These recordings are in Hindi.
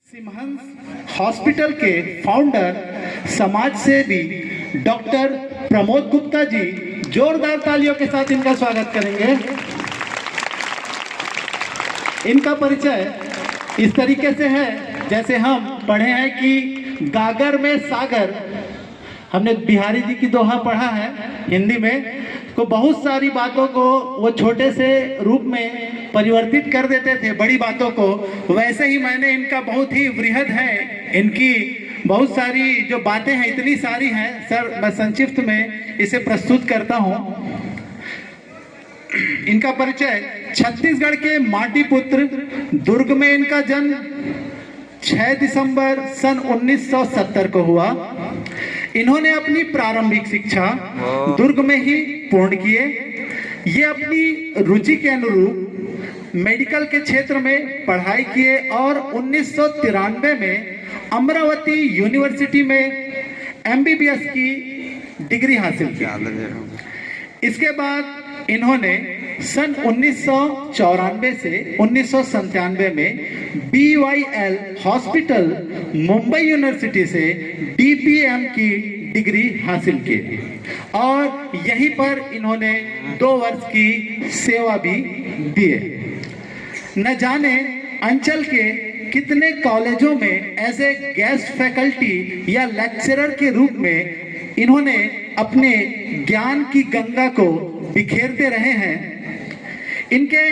सिमहंस हॉस्पिटल के फाउंडर समाज सेवी डॉक्टर प्रमोद गुप्ता जी जोरदार तालियों के साथ इनका स्वागत करेंगे। इनका परिचय इस तरीके से है जैसे हम पढ़े हैं कि गागर में सागर। हमने बिहारी जी की दोहा पढ़ा है हिंदी में, तो बहुत सारी बातों को वो छोटे से रूप में परिवर्तित कर देते थे बड़ी बातों को। वैसे ही मैंने इनका बहुत ही वृहद है, इनकी बहुत सारी जो बातें हैं इतनी सारी हैं सर, मैं संक्षिप्त में इसे प्रस्तुत करता हूं। इनका परिचय छत्तीसगढ़ के माटी पुत्र, दुर्ग में इनका जन्म 6 दिसंबर सन 1970 को हुआ। इन्होंने अपनी प्रारंभिक शिक्षा दुर्ग में ही पूर्ण किए। ये अपनी रुचि के अनुरूप मेडिकल के क्षेत्र में पढ़ाई किए और 1993 में अमरावती यूनिवर्सिटी में एमबीबीएस की डिग्री हासिल की। इसके बाद इन्होंने सन 1994 से 1997 में BYL हॉस्पिटल मुंबई यूनिवर्सिटी से DPM की डिग्री हासिल की और यहीं पर इन्होंने 2 वर्ष की सेवा भी दिए। न जाने अंचल के कितने कॉलेजों में एज ए गेस्ट फैकल्टी या लेक्चरर के रूप में इन्होंने अपने ज्ञान की गंगा को बिखेरते रहे हैं। इनके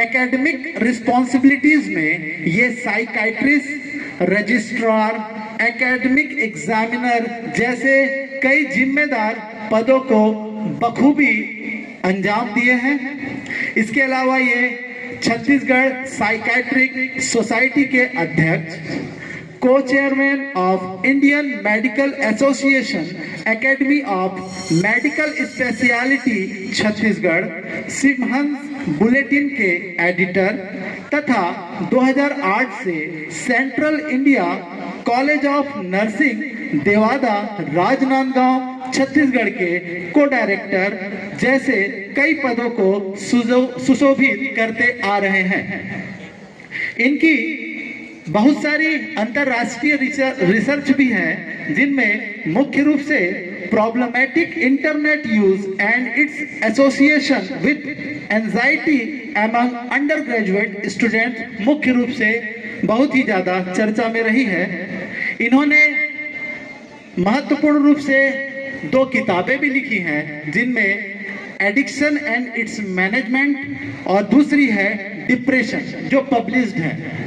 एकेडमिक रिस्पॉन्सिबिलिटीज में ये साइकाइट्रिस्ट, रजिस्ट्रार, एकेडमिक एग्जामिनर जैसे कई जिम्मेदार पदों को बखूबी अंजाम दिए हैं। इसके अलावा ये छत्तीसगढ़ साइकाइट्रिक सोसाइटी के अध्यक्ष, को chairman of Indian Medical Association, academy of medical speciality Chhattisgarh, CIMHANS bulletin के एडिटर तथा 2008 से central India college of nursing Dewada Rajnandgaon Chhattisgarh के को डायरेक्टर जैसे कई पदों को सुशोभित करते आ रहे हैं। इनकी बहुत सारी अंतरराष्ट्रीय रिसर्च भी है, जिनमें मुख्य रूप से problematic internet use and its association with anxiety among under graduate student मुख्य रूप से बहुत ही ज्यादा चर्चा में रही है। इन्होंने महत्वपूर्ण रूप से 2 किताबें भी लिखी हैं, जिनमें एडिक्शन एंड इट्स मैनेजमेंट और दूसरी है डिप्रेशन, जो पब्लिश्ड है।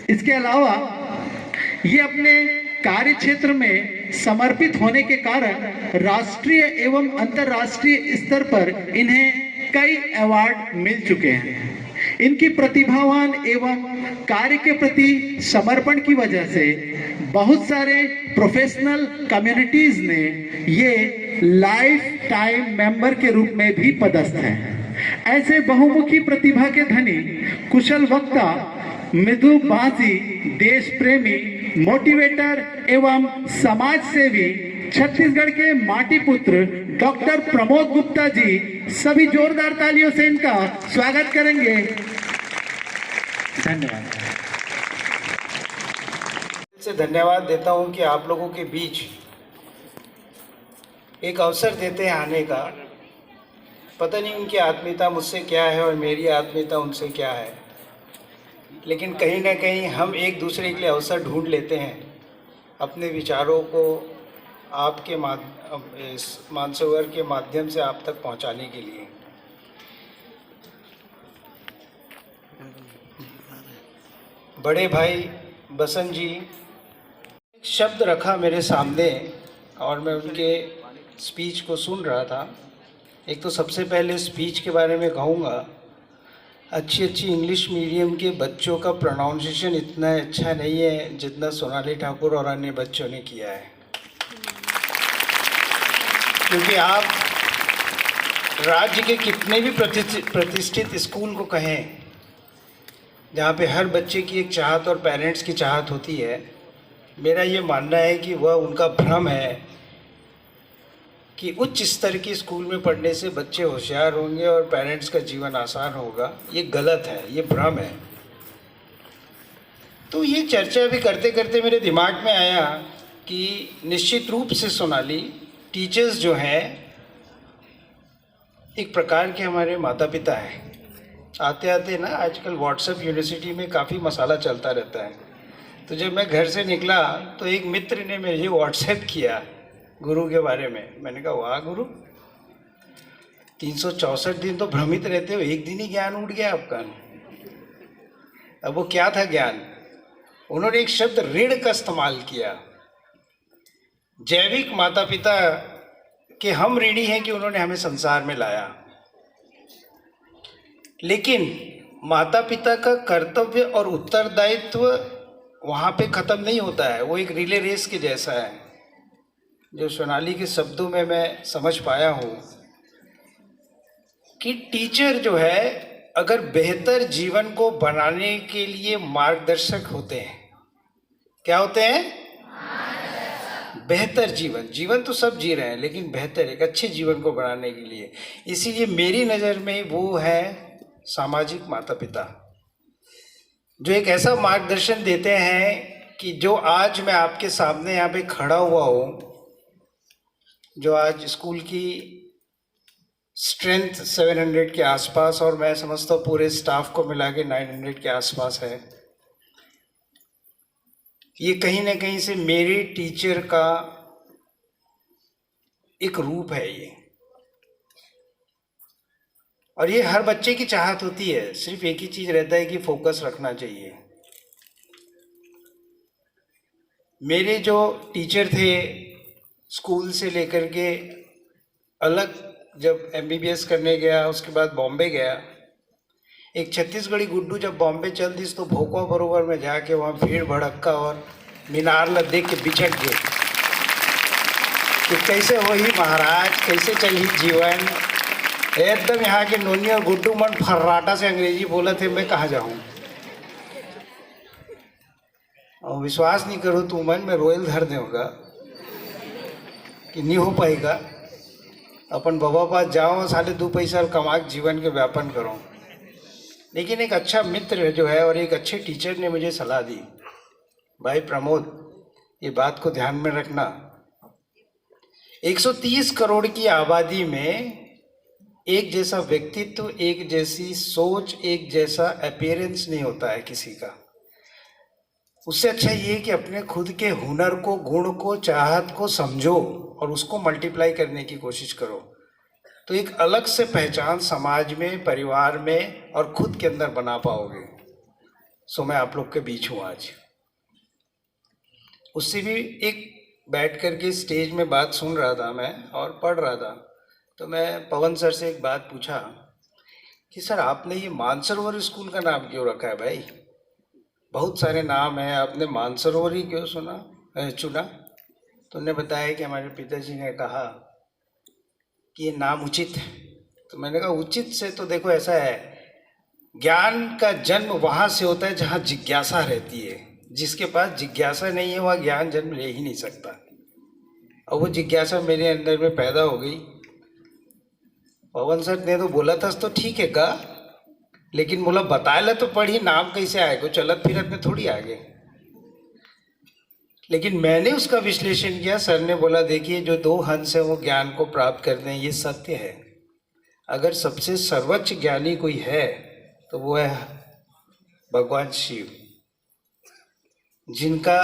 इसके अलावा ये अपने कार्य क्षेत्र में समर्पित होने के कारण राष्ट्रीय एवं अंतर्राष्ट्रीय स्तर पर इन्हें कई अवार्ड मिल चुके हैं। इनकी प्रतिभावान एवं कार्य के प्रति समर्पण की वजह से बहुत सारे प्रोफेशनल कम्युनिटीज ने ये लाइफ टाइम मेंबर के रूप में भी पदस्थ हैं। ऐसे बहुमुखी प्रतिभा के धनी, कुशल वक्ता, मृदु भाषी, देश प्रेमी, मोटिवेटर एवं समाज सेवी छत्तीसगढ़ के माटी पुत्र डॉक्टर प्रमोद गुप्ता जी, सभी जोरदार तालियों से इनका स्वागत करेंगे। धन्यवाद। से धन्यवाद देता हूं कि आप लोगों के बीच एक अवसर देते हैं आने का। पता नहीं उनकी आत्मीयता मुझसे क्या है और मेरी आत्मीयता उनसे क्या है, लेकिन कहीं ना कहीं हम एक दूसरे के लिए अवसर ढूंढ लेते हैं अपने विचारों को आपके मानसरोवर के माध्यम से आप तक पहुंचाने के लिए। बड़े भाई बसंत जी एक शब्द रखा मेरे सामने और मैं उनके स्पीच को सुन रहा था। एक तो सबसे पहले स्पीच के बारे में कहूँगा, अच्छी इंग्लिश मीडियम के बच्चों का प्रोनाउंसिएशन इतना अच्छा नहीं है जितना सोनाली ठाकुर और अन्य बच्चों ने किया है। क्योंकि आप राज्य के कितने भी प्रतिष्ठित स्कूल को कहें, जहाँ पे हर बच्चे की एक चाहत और पेरेंट्स की चाहत होती है, मेरा ये मानना है कि वह उनका भ्रम है कि उच्च स्तर की स्कूल में पढ़ने से बच्चे होशियार होंगे और पेरेंट्स का जीवन आसान होगा। ये गलत है, ये भ्रम है। तो ये चर्चा भी करते करते मेरे दिमाग में आया कि निश्चित रूप से सोनाली, टीचर्स जो हैं एक प्रकार के हमारे माता पिता हैं। आते आते ना आजकल व्हाट्सएप यूनिवर्सिटी में काफ़ी मसाला चलता रहता है। तो जब मैं घर से निकला तो एक मित्र ने मुझे व्हाट्सएप किया गुरु के बारे में। मैंने कहा वाह गुरु, 364 दिन तो भ्रमित रहते हो, एक दिन ही ज्ञान उठ गया आपका। अब वो क्या था ज्ञान? उन्होंने एक शब्द ऋण का इस्तेमाल किया। जैविक माता पिता के हम ऋणी हैं कि उन्होंने हमें संसार में लाया, लेकिन माता पिता का कर्तव्य और उत्तरदायित्व वहाँ पे ख़त्म नहीं होता है। वो एक रिले रेस के जैसा है, जो सोनाली के शब्दों में मैं समझ पाया हूँ कि टीचर जो है अगर बेहतर जीवन को बनाने के लिए मार्गदर्शक होते हैं। क्या होते हैं? बेहतर जीवन। जीवन तो सब जी रहे हैं, लेकिन बेहतर एक अच्छे जीवन को बनाने के लिए। इसीलिए मेरी नज़र में वो है सामाजिक माता पिता, जो एक ऐसा मार्गदर्शन देते हैं कि जो आज मैं आपके सामने यहाँ पे खड़ा हुआ हूँ, जो आज स्कूल की स्ट्रेंथ 700 के आसपास और मैं समझता हूँ पूरे स्टाफ को मिला के 900 के आसपास है, ये कहीं ना कहीं से मेरे टीचर का एक रूप है ये। और ये हर बच्चे की चाहत होती है, सिर्फ एक ही चीज़ रहता है कि फोकस रखना चाहिए। मेरे जो टीचर थे स्कूल से लेकर के अलग, जब MBBS करने गया उसके बाद बॉम्बे गया, एक छत्तीसगढ़ी गुड्डू जब बॉम्बे चल दी तो भोकवा बरोबर में जाके वहाँ भीड़ भड़क्का और मीनार ल देख के बिछट गए कि कैसे हो ही महाराज, कैसे चली जीवन। एकदम यहाँ के नोनी और गुड्डू मन फर्राटा से अंग्रेजी बोला थे, मैं कहाँ जाऊँ। और विश्वास नहीं करो तू मन में रोयल धर दे होगा कि नहीं हो पाएगा। अपन बाबा पास जाओ, साले 2 पैसा कमा के जीवन के व्यापन करो। लेकिन एक अच्छा मित्र जो है और एक अच्छे टीचर ने मुझे सलाह दी, भाई प्रमोद ये बात को ध्यान में रखना, 130 करोड़ की आबादी में एक जैसा व्यक्तित्व, एक जैसी सोच, एक जैसा अपीयरेंस नहीं होता है किसी का। उससे अच्छा ये कि अपने खुद के हुनर को, गुण को, चाहत को समझो और उसको मल्टीप्लाई करने की कोशिश करो, तो एक अलग से पहचान समाज में, परिवार में और खुद के अंदर बना पाओगे। सो मैं आप लोग के बीच हूँ आज। उससे भी एक बैठ कर के स्टेज में बात सुन रहा था मैं और पढ़ रहा था, तो मैं पवन सर से एक बात पूछा कि सर आपने ये मानसरोवर स्कूल का नाम क्यों रखा है भाई? बहुत सारे नाम हैं, आपने मानसरोवर ही क्यों चुना? तो उन्होंने बताया कि हमारे पिताजी ने कहा कि ये नाम उचित है। तो मैंने कहा उचित से तो देखो ऐसा है, ज्ञान का जन्म वहाँ से होता है जहाँ जिज्ञासा रहती है। जिसके पास जिज्ञासा नहीं है वह ज्ञान जन्म ले ही नहीं सकता। और वो जिज्ञासा मेरे अंदर में पैदा हो गई। पवन सर ने तो बोला था तो ठीक है का, लेकिन बोला बताया तो पढ़ी, नाम कैसे आएगा, चलत फिरत में थोड़ी आगे। लेकिन मैंने उसका विश्लेषण किया। सर ने बोला देखिए जो 2 हंस है वो ज्ञान को प्राप्त करते हैं, ये सत्य है। अगर सबसे सर्वोच्च ज्ञानी कोई है तो वो है भगवान शिव, जिनका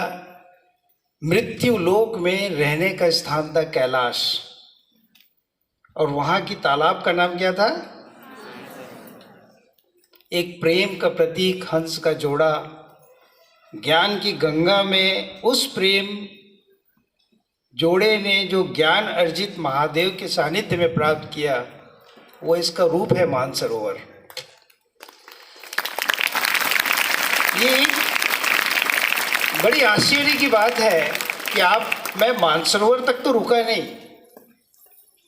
मृत्यु लोक में रहने का स्थान था कैलाश, और वहां की तालाब का नाम क्या था? एक प्रेम का प्रतीक हंस का जोड़ा। ज्ञान की गंगा में उस प्रेम जोड़े ने जो ज्ञान अर्जित महादेव के सानिध्य में प्राप्त किया, वो इसका रूप है मानसरोवर। ये बड़ी आश्चर्य की बात है कि मैं मानसरोवर तक तो रुका नहीं,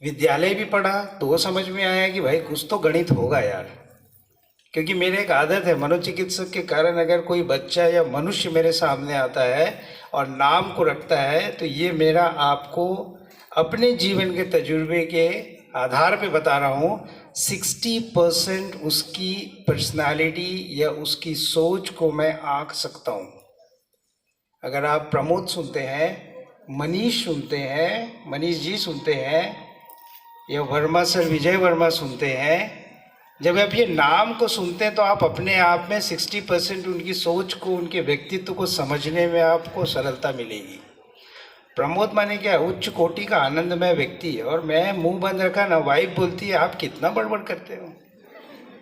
विद्यालय भी पढ़ा तो समझ में आया कि भाई कुछ तो गणित होगा यार। क्योंकि मेरे एक आदत है, मनोचिकित्सक के कारण अगर कोई बच्चा या मनुष्य मेरे सामने आता है और नाम को रखता है तो ये मेरा आपको अपने जीवन के तजुर्बे के आधार पे बता रहा हूँ, 60% उसकी पर्सनालिटी या उसकी सोच को मैं आंक सकता हूँ। अगर आप प्रमोद सुनते हैं, मनीष सुनते हैं, मनीष जी सुनते हैं, या वर्मा सर, विजय वर्मा सुनते हैं, जब आप ये नाम को सुनते हैं तो आप अपने आप में 60% उनकी सोच को, उनके व्यक्तित्व को समझने में आपको सरलता मिलेगी। प्रमोद माने क्या, उच्च कोटि का आनंदमय व्यक्ति है। और मैं मुंह बंद रखा ना, वाइफ बोलती है आप कितना बड़बड़ करते हो,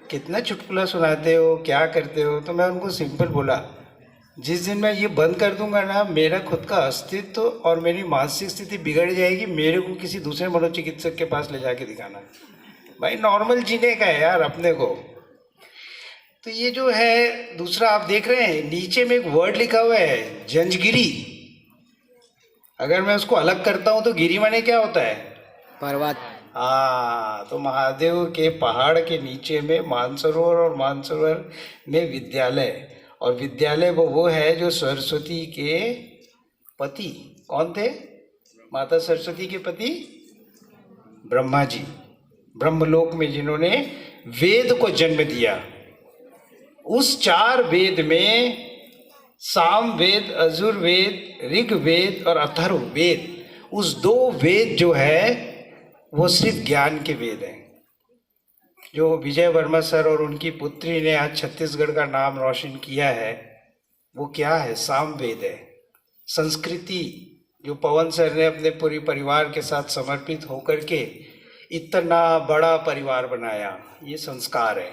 कितना चुटकुला सुनाते हो, क्या करते हो। तो मैं उनको सिंपल बोला, जिस दिन मैं ये बंद कर दूंगा ना, मेरा खुद का अस्तित्व और मेरी मानसिक स्थिति बिगड़ जाएगी। मेरे को किसी दूसरे मनोचिकित्सक के पास ले जाके दिखाना। भाई नॉर्मल जीने का है यार अपने को। तो ये जो है दूसरा आप देख रहे हैं, नीचे में एक वर्ड लिखा हुआ है जंजगिरी। अगर मैं उसको अलग करता हूँ तो गिरी माने क्या होता है, पर्वत। हाँ, तो महादेव के पहाड़ के नीचे में मानसरोवर, और मानसरोवर में विद्यालय। और विद्यालय वो है जो सरस्वती के पति कौन थे, माता सरस्वती के पति ब्रह्मा जी, ब्रह्मलोक में जिन्होंने वेद को जन्म दिया। उस 4 वेद में साम वेद, अजुर वेद, ऋग वेद और अथर्व वेद, उस 2 वेद जो है वो सिर्फ ज्ञान के वेद हैं। जो विजय वर्मा सर और उनकी पुत्री ने आज छत्तीसगढ़ का नाम रोशन किया है, वो क्या है, साम वेद है। संस्कृति जो पवन सर ने अपने पूरी परिवार के साथ समर्पित होकर के इतना बड़ा परिवार बनाया, ये संस्कार है।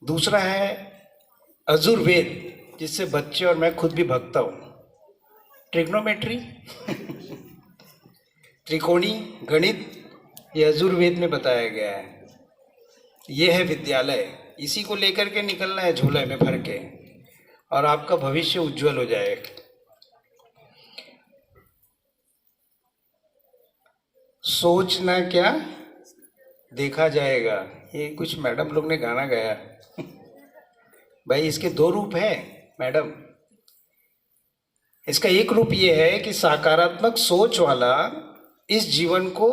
दूसरा है अजुर्वेद, जिससे बच्चे और मैं खुद भी भगता हूँ, ट्रिग्नोमेट्री त्रिकोणी गणित, ये अजुर्वेद में बताया गया है। ये है विद्यालय, इसी को लेकर के निकलना है झोले में भर के, और आपका भविष्य उज्जवल हो जाएगा। सोचना क्या देखा जाएगा, ये कुछ मैडम लोग ने गाना गाया भाई इसके 2 रूप हैं मैडम। इसका एक रूप ये है कि सकारात्मक सोच वाला इस जीवन को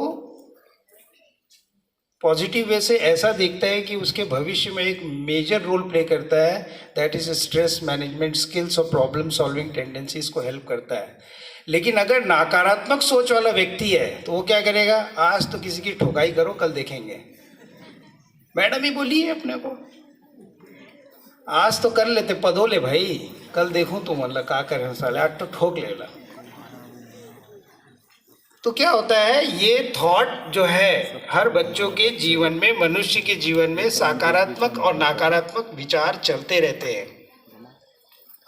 पॉजिटिव वे से ऐसा देखता है कि उसके भविष्य में एक मेजर रोल प्ले करता है, that is stress management skills और प्रॉब्लम सॉल्विंग टेंडेंसीज को हेल्प करता है। लेकिन अगर नकारात्मक सोच वाला व्यक्ति है तो वो क्या करेगा, आज तो किसी की ठोकाई करो, कल देखेंगे। मैडम ही बोली है अपने को, आज तो कर लेते पदोले भाई, कल देखूं तो मतलब का करें साले, आज तो ठोक लेला। तो क्या होता है, ये थॉट जो है हर बच्चों के जीवन में, मनुष्य के जीवन में सकारात्मक और नकारात्मक विचार चलते रहते हैं।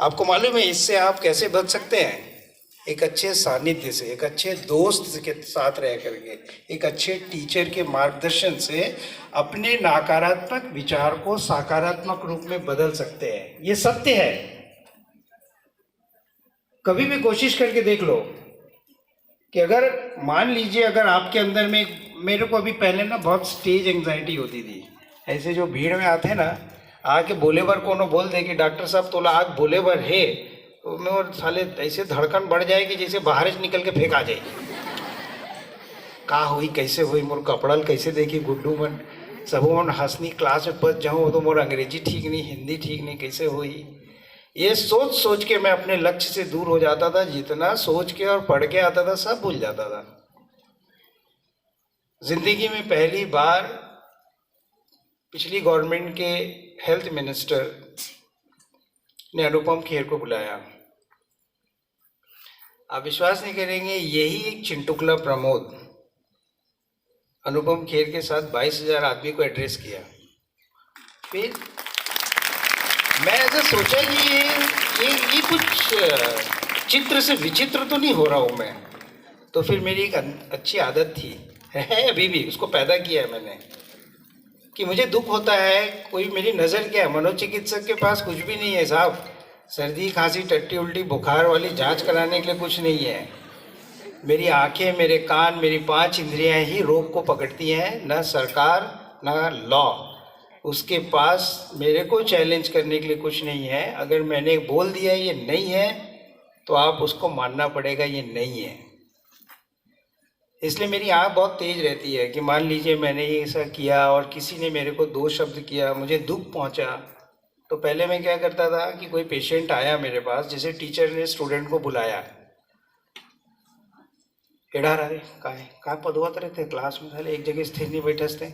आपको मालूम है इससे आप कैसे बच सकते हैं, एक अच्छे सानिध्य से, एक अच्छे दोस्त के साथ रह करके, एक अच्छे टीचर के मार्गदर्शन से अपने नकारात्मक विचार को सकारात्मक रूप में बदल सकते हैं। ये सत्य है, कभी भी कोशिश करके देख लो कि अगर मान लीजिए अगर आपके अंदर में, मेरे को अभी पहले ना बहुत स्टेज एंग्जाइटी होती थी, ऐसे जो भीड़ में आते ना, आके बोले बार कोनो बोल दे कि डॉक्टर साहब तोला आग बोले बार है, तो मैं और साले ऐसे धड़कन बढ़ जाए कि जैसे बाहर से निकल के फेंक आ जाए। का हुई कैसे हुई, मोर कपड़ल कैसे देखी गुड्डू मन, सब मन हंसनी, क्लास में बच जाऊँ तो मोर अंग्रेजी ठीक नहीं, हिंदी ठीक नहीं, कैसे हुई। ये सोच सोच के मैं अपने लक्ष्य से दूर हो जाता था। जितना सोच के और पढ़ के आता था सब भूल जाता था। जिंदगी में पहली बार पिछली गवर्नमेंट के हेल्थ मिनिस्टर ने अनुपम खेर को बुलाया। आप विश्वास नहीं करेंगे, यही एक चिंटुकला प्रमोद अनुपम खेर के साथ 22,000 आदमी को एड्रेस किया। फिर मैं ऐसा सोचा कि ये कुछ चित्र से विचित्र तो नहीं हो रहा हूँ मैं। तो फिर मेरी एक अच्छी आदत थी, है अभी भी, उसको पैदा किया है मैंने, कि मुझे दुख होता है, कोई मेरी नज़र क्या है, मनोचिकित्सक के पास कुछ भी नहीं है साहब, सर्दी खांसी टट्टी उल्टी बुखार वाली जांच कराने के लिए कुछ नहीं है। मेरी आंखें, मेरे कान, मेरी 5 इंद्रियां ही रोग को पकड़ती हैं, न सरकार न लॉ। उसके पास मेरे को चैलेंज करने के लिए कुछ नहीं है। अगर मैंने बोल दिया ये नहीं है तो आप उसको मानना पड़ेगा ये नहीं है। इसलिए मेरी आँख बहुत तेज रहती है कि मान लीजिए मैंने ये ऐसा किया और किसी ने मेरे को 2 शब्द किया, मुझे दुख पहुंचा, तो पहले मैं क्या करता था कि कोई पेशेंट आया मेरे पास, जैसे टीचर ने स्टूडेंट को बुलाया, एड़ा रे काय पदवात रहते क्लास में, खाली एक जगह स्थिर नहीं बैठसते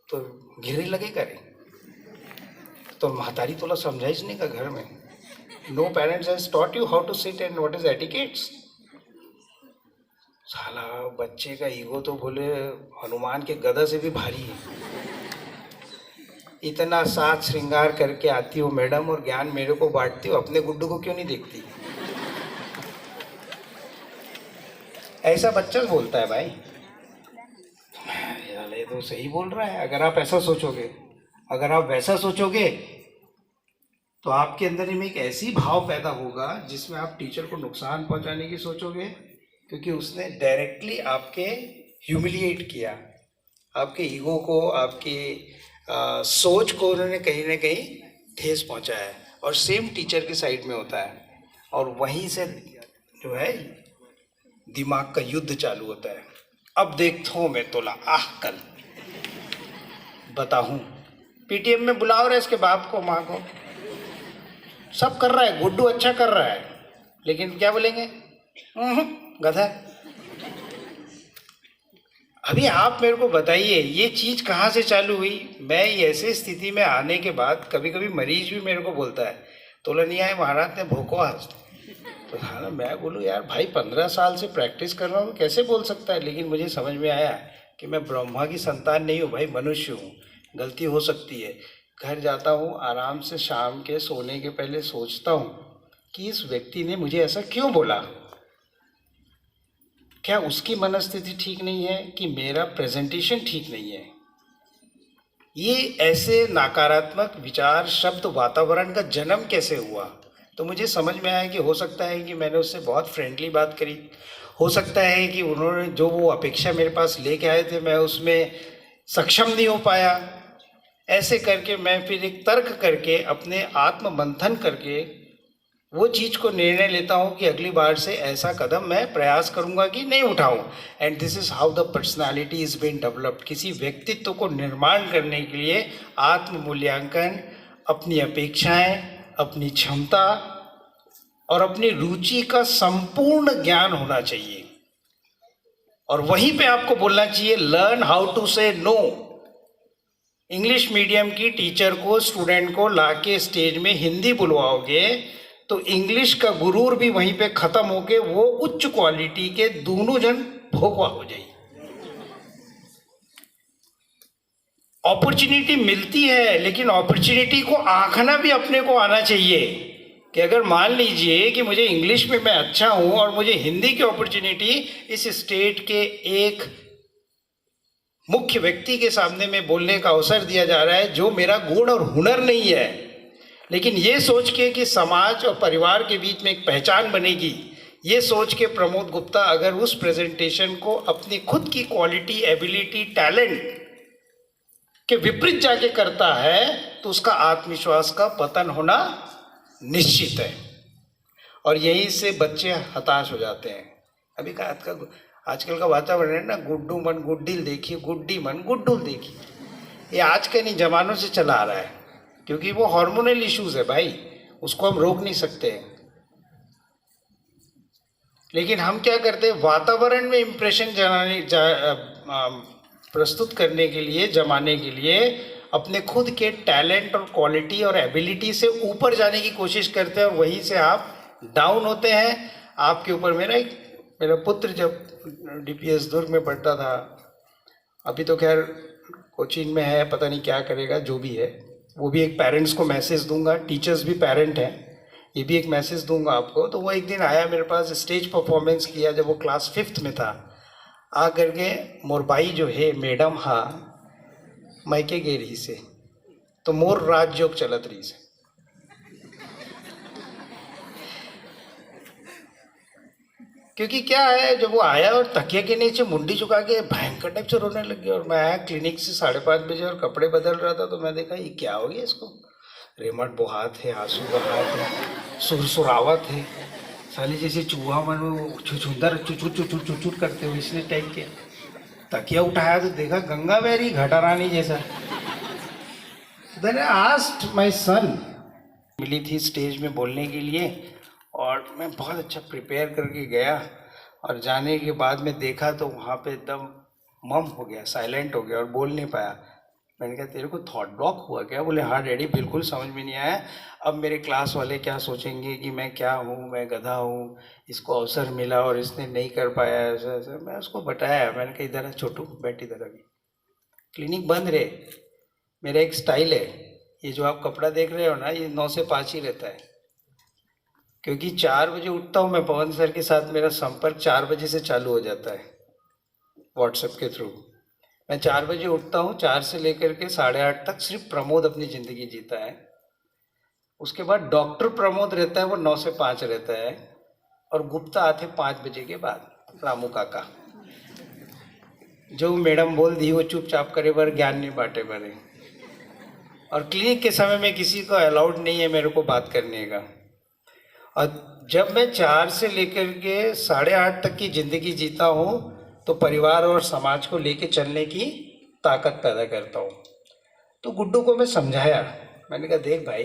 तो घेरे लगे करे, तो म्हातारी तोला समझाइज नहीं का घर में, no parents has taught you how to sit and what is etiquettes. साला बच्चे का ईगो तो बोले हनुमान के गदा से भी भारी है। इतना साज श्रृंगार करके आती हो मैडम और ज्ञान मेरे को बांटती हो, अपने गुड्डू को क्यों नहीं देखती? ऐसा बच्चा बोलता है भाई। ये तो सही बोल रहा है। अगर आप ऐसा सोचोगे, अगर आप वैसा सोचोगे तो आपके अंदर में एक ऐसी भाव पैदा होगा जिसमें आप टीचर को नुकसान पहुंचाने की सोचोगे, क्योंकि उसने डायरेक्टली आपके ह्यूमिलिएट किया, आपके ईगो को, आपकी सोच को उन्होंने कहीं ना कहीं ठेस पहुंचाया है। और सेम टीचर के साइड में होता है, और वहीं से जो है दिमाग का युद्ध चालू होता है। अब देखता हूँ मैं तोला आह कल बताऊँ। पीटीएम में बुलाओ रहे इसके बाप को, माँ को, सब कर रहा है, गुड्डू अच्छा कर रहा है, लेकिन क्या बोलेंगे? गधा। अभी आप मेरे को बताइए ये चीज़ कहाँ से चालू हुई? मैं ऐसे स्थिति में आने के बाद कभी कभी मरीज भी मेरे को बोलता है तोला नहीं आए महाराज ने भोको आज। तो हाँ ना, मैं बोलूँ यार भाई 15 साल से प्रैक्टिस कर रहा हूँ, कैसे बोल सकता है? लेकिन मुझे समझ में आया कि मैं ब्रह्मा की संतान नहीं हूँ भाई, मनुष्य हूँ, गलती हो सकती है। घर जाता हूँ आराम से, शाम के सोने के पहले सोचता हूँ कि इस व्यक्ति ने मुझे ऐसा क्यों बोला। क्या उसकी मनस्थिति ठीक नहीं है कि मेरा प्रेजेंटेशन ठीक नहीं है? ये ऐसे नकारात्मक विचार, शब्द, वातावरण का जन्म कैसे हुआ? तो मुझे समझ में आया कि हो सकता है कि मैंने उससे बहुत फ्रेंडली बात करी, हो सकता है कि उन्होंने जो वो अपेक्षा मेरे पास लेके आए थे मैं उसमें सक्षम नहीं हो पाया। ऐसे करके मैं फिर एक तर्क करके, अपने आत्म मंथन करके वो चीज़ को निर्णय लेता हूँ कि अगली बार से ऐसा कदम मैं प्रयास करूँगा कि नहीं उठाऊँ। And this is how the personality is been developed. किसी व्यक्तित्व को निर्माण करने के लिए आत्म मूल्यांकन, अपनी अपेक्षाएं, अपनी क्षमता और अपनी रुचि का संपूर्ण ज्ञान होना चाहिए। और वहीं पे आपको बोलना चाहिए लर्न हाउ टू से नो। इंग्लिश मीडियम की टीचर को, स्टूडेंट को लाके स्टेज में हिंदी बुलवाओगे तो इंग्लिश का गुरूर भी वहीं पे खत्म होके वो उच्च क्वालिटी के दोनों जन भोगवा हो जाए। अपॉर्चुनिटी मिलती है, लेकिन अपॉर्चुनिटी को आंकना भी अपने को आना चाहिए कि अगर मान लीजिए कि मुझे इंग्लिश में मैं अच्छा हूं और मुझे हिंदी की अपॉर्चुनिटी इस स्टेट के एक मुख्य व्यक्ति के सामने में बोलने का अवसर दिया जा रहा है जो मेरा गुण और हुनर नहीं है, लेकिन ये सोच के कि समाज और परिवार के बीच में एक पहचान बनेगी, ये सोच के प्रमोद गुप्ता अगर उस प्रेजेंटेशन को अपनी खुद की क्वालिटी, एबिलिटी, टैलेंट के विपरीत जाके करता है तो उसका आत्मविश्वास का पतन होना निश्चित है। और यहीं से बच्चे हताश हो जाते हैं। अभी का आजकल का वातावरण है ना, गुड्डू मन गुड्डिल देखी, गुड्डी मन गुड्डुल देखी, ये आज के नहीं जमानों से चला आ रहा है, क्योंकि वो हार्मोनल इश्यूज है भाई, उसको हम रोक नहीं सकते। लेकिन हम क्या करते हैं, वातावरण में इंप्रेशन प्रस्तुत करने के लिए, जमाने के लिए अपने खुद के टैलेंट और क्वालिटी और एबिलिटी से ऊपर जाने की कोशिश करते हैं और वहीं से आप डाउन होते हैं। आपके ऊपर मेरा पुत्र जब डीपीएस दुर्ग में पढ़ता था, अभी तो खैर कोचिंग में है, पता नहीं क्या करेगा, जो भी है वो भी एक पेरेंट्स को मैसेज दूंगा, टीचर्स भी पेरेंट हैं, ये भी एक मैसेज दूंगा आपको। तो वो एक दिन आया मेरे पास, स्टेज परफॉर्मेंस किया जब वो क्लास 5th में था, आ करके मोर बाई जो है मैडम हाँ मैके गे रही से तो मोर राज जोक चलत रही से। क्योंकि क्या है, जब वो आया और तकिया के नीचे मुंडी झुका के भयंकर टाइप से रोने लग गया, और मैं आया क्लिनिक से 5:30 बजे और कपड़े बदल रहा था, तो मैं देखा ये क्या हो गया इसको, रेमट बोहात है, आंसू बहात है, सुरसुरावत है, साली जैसे चूहा मन वो छुछुंदर चुचुट करते हुए इसने टाइप किया। तकिया उठाया तो देखा गंगा बैरी घटा रानी जैसा। Then I asked my son, मिली थी स्टेज में बोलने के लिए और मैं बहुत अच्छा प्रिपेयर करके गया और जाने के बाद में देखा तो वहाँ पे एकदम मम हो गया, साइलेंट हो गया और बोल नहीं पाया। मैंने कहा तेरे को थॉट ब्लॉक हुआ क्या? बोले हाँ डैडी, बिल्कुल समझ में नहीं आया। अब मेरे क्लास वाले क्या सोचेंगे कि मैं क्या हूँ, मैं गधा हूँ, इसको अवसर मिला और इसने नहीं कर पाया, ऐसा ऐसा। मैं उसको बताया, मैंने कहा इधर छोटू बैठ, इधर अभी क्लिनिक बंद रहे, मेरा एक स्टाइल है, ये जो आप कपड़ा देख रहे हो ना, ये 9 से 5 ही रहता है, क्योंकि 4 बजे उठता हूँ मैं, पवन सर के साथ मेरा संपर्क 4 बजे से चालू हो जाता है व्हाट्सएप के थ्रू। मैं 4 बजे उठता हूँ, 4 से लेकर के 8:30 तक सिर्फ प्रमोद अपनी ज़िंदगी जीता है। उसके बाद डॉक्टर प्रमोद रहता है, वो 9 से 5 रहता है, और गुप्ता आते 5 बजे के बाद, रामू काका। जो मैडम बोल दी वो चुपचाप करे बर, ज्ञान नहीं बांटे बरे। और क्लिनिक के समय में किसी को अलाउड नहीं है मेरे को बात करने का। और जब मैं 4 से लेकर के 8:30 तक की ज़िंदगी जीता हूँ तो परिवार और समाज को लेके चलने की ताकत पैदा करता हूँ। तो गुड्डू को मैं समझाया, मैंने कहा देख भाई,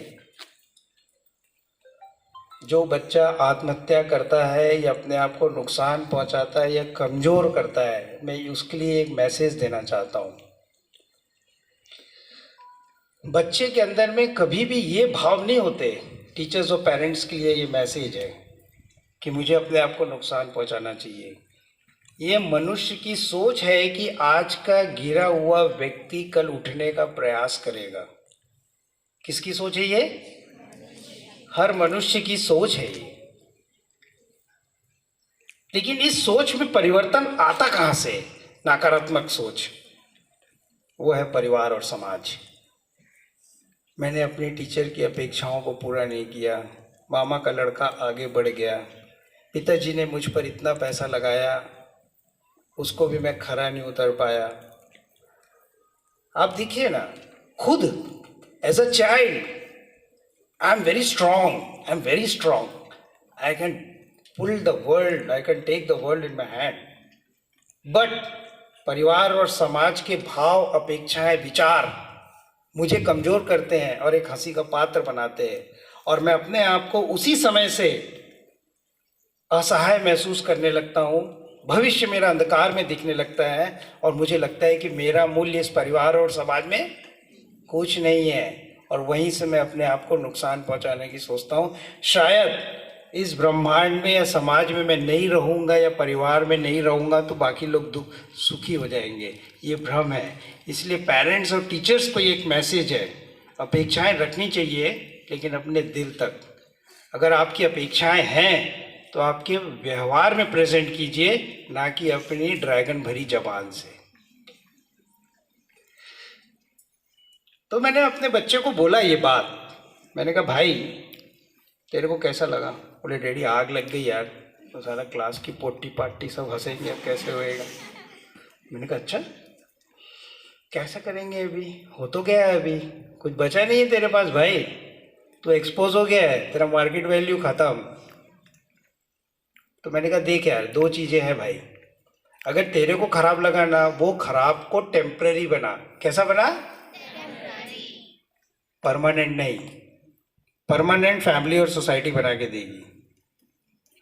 जो बच्चा आत्महत्या करता है या अपने आप को नुकसान पहुंचाता है या कमज़ोर करता है, मैं उसके लिए एक मैसेज देना चाहता हूँ। बच्चे के अंदर में कभी भी ये भाव नहीं होते, टीचर्स और पेरेंट्स के लिए ये मैसेज है कि मुझे अपने आप को नुकसान पहुंचाना चाहिए। ये मनुष्य की सोच है कि आज का गिरा हुआ व्यक्ति कल उठने का प्रयास करेगा। किसकी सोच है ये? हर मनुष्य की सोच है ये। लेकिन इस सोच में परिवर्तन आता कहाँ से? नकारात्मक सोच, वो है परिवार और समाज। मैंने अपने टीचर की अपेक्षाओं को पूरा नहीं किया, मामा का लड़का आगे बढ़ गया, पिताजी ने मुझ पर इतना पैसा लगाया, उसको भी मैं खरा नहीं उतर पाया। आप देखिए ना, खुद as a child I am very strong, I can pull the world, I can take the world in my hand. But परिवार और समाज के भाव, अपेक्षाएं, विचार मुझे कमज़ोर करते हैं और एक हंसी का पात्र बनाते हैं, और मैं अपने आप को उसी समय से असहाय महसूस करने लगता हूँ। भविष्य मेरा अंधकार में दिखने लगता है और मुझे लगता है कि मेरा मूल्य इस परिवार और समाज में कुछ नहीं है, और वहीं से मैं अपने आप को नुकसान पहुंचाने की सोचता हूँ। शायद इस ब्रह्मांड में या समाज में मैं नहीं रहूँगा या परिवार में नहीं रहूँगा तो बाकी लोग सुखी हो जाएंगे, ये भ्रम है। इसलिए पेरेंट्स और टीचर्स को एक मैसेज है, अपेक्षाएं रखनी चाहिए लेकिन अपने दिल तक। अगर आपकी अपेक्षाएं हैं तो आपके व्यवहार में प्रेजेंट कीजिए, ना कि अपनी ड्रैगन भरी जबान से। तो मैंने अपने बच्चे को बोला ये बात, मैंने कहा भाई तेरे को कैसा लगा? बोले डैडी आग लग गई यार, तो सारा क्लास की पोटी पार्टी सब हंसेंगे, अब कैसे होएगा? मैंने कहा अच्छा कैसा करेंगे? अभी हो तो गया है, अभी कुछ बचा नहीं है तेरे पास भाई, तो एक्सपोज हो गया है, तेरा मार्केट वैल्यू खत्म। तो मैंने कहा देख यार, 2 चीज़ें हैं भाई, अगर तेरे को खराब लगा ना, वो खराब को टेम्परेरी बना। कैसा बना? परमानेंट नहीं। परमानेंट फैमिली और सोसाइटी बना के देगी।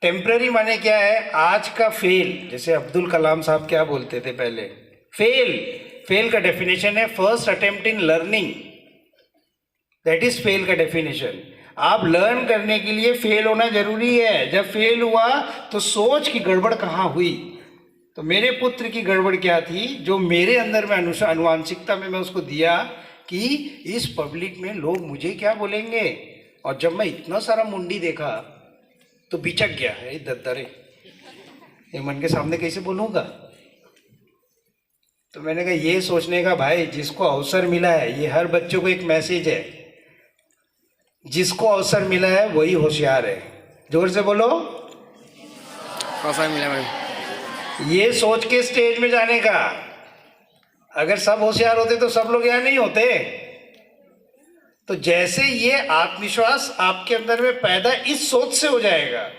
टेम्परेरी माने क्या है? आज का फेल, जैसे अब्दुल कलाम साहब क्या बोलते थे पहले, फेल का डेफिनेशन है first attempt in learning, that is fail का डेफिनेशन। आप लर्न करने के लिए फेल होना जरूरी है। जब फेल हुआ तो सोच की गड़बड़ कहाँ हुई? तो मेरे पुत्र की गड़बड़ क्या थी, जो मेरे अंदर में अनुवांशिकता में मैं उसको दिया कि इस पब्लिक में लोग मुझे क्या बोलेंगे। और जब मैं इतना सारा मुंडी देखा तो बिचक गया है, दद्दरे ये मन के सामने कैसे बोलूँगा। तो मैंने कहा ये सोचने का भाई, जिसको अवसर मिला है, ये हर बच्चों को एक मैसेज है, जिसको अवसर मिला है वही होशियार है। जोर से बोलो, अवसर मिला भाई। ये सोच के स्टेज में जाने का। अगर सब होशियार होते तो सब लोग यहाँ नहीं होते। तो जैसे ये आत्मविश्वास आपके अंदर में पैदा इस सोच से हो जाएगा,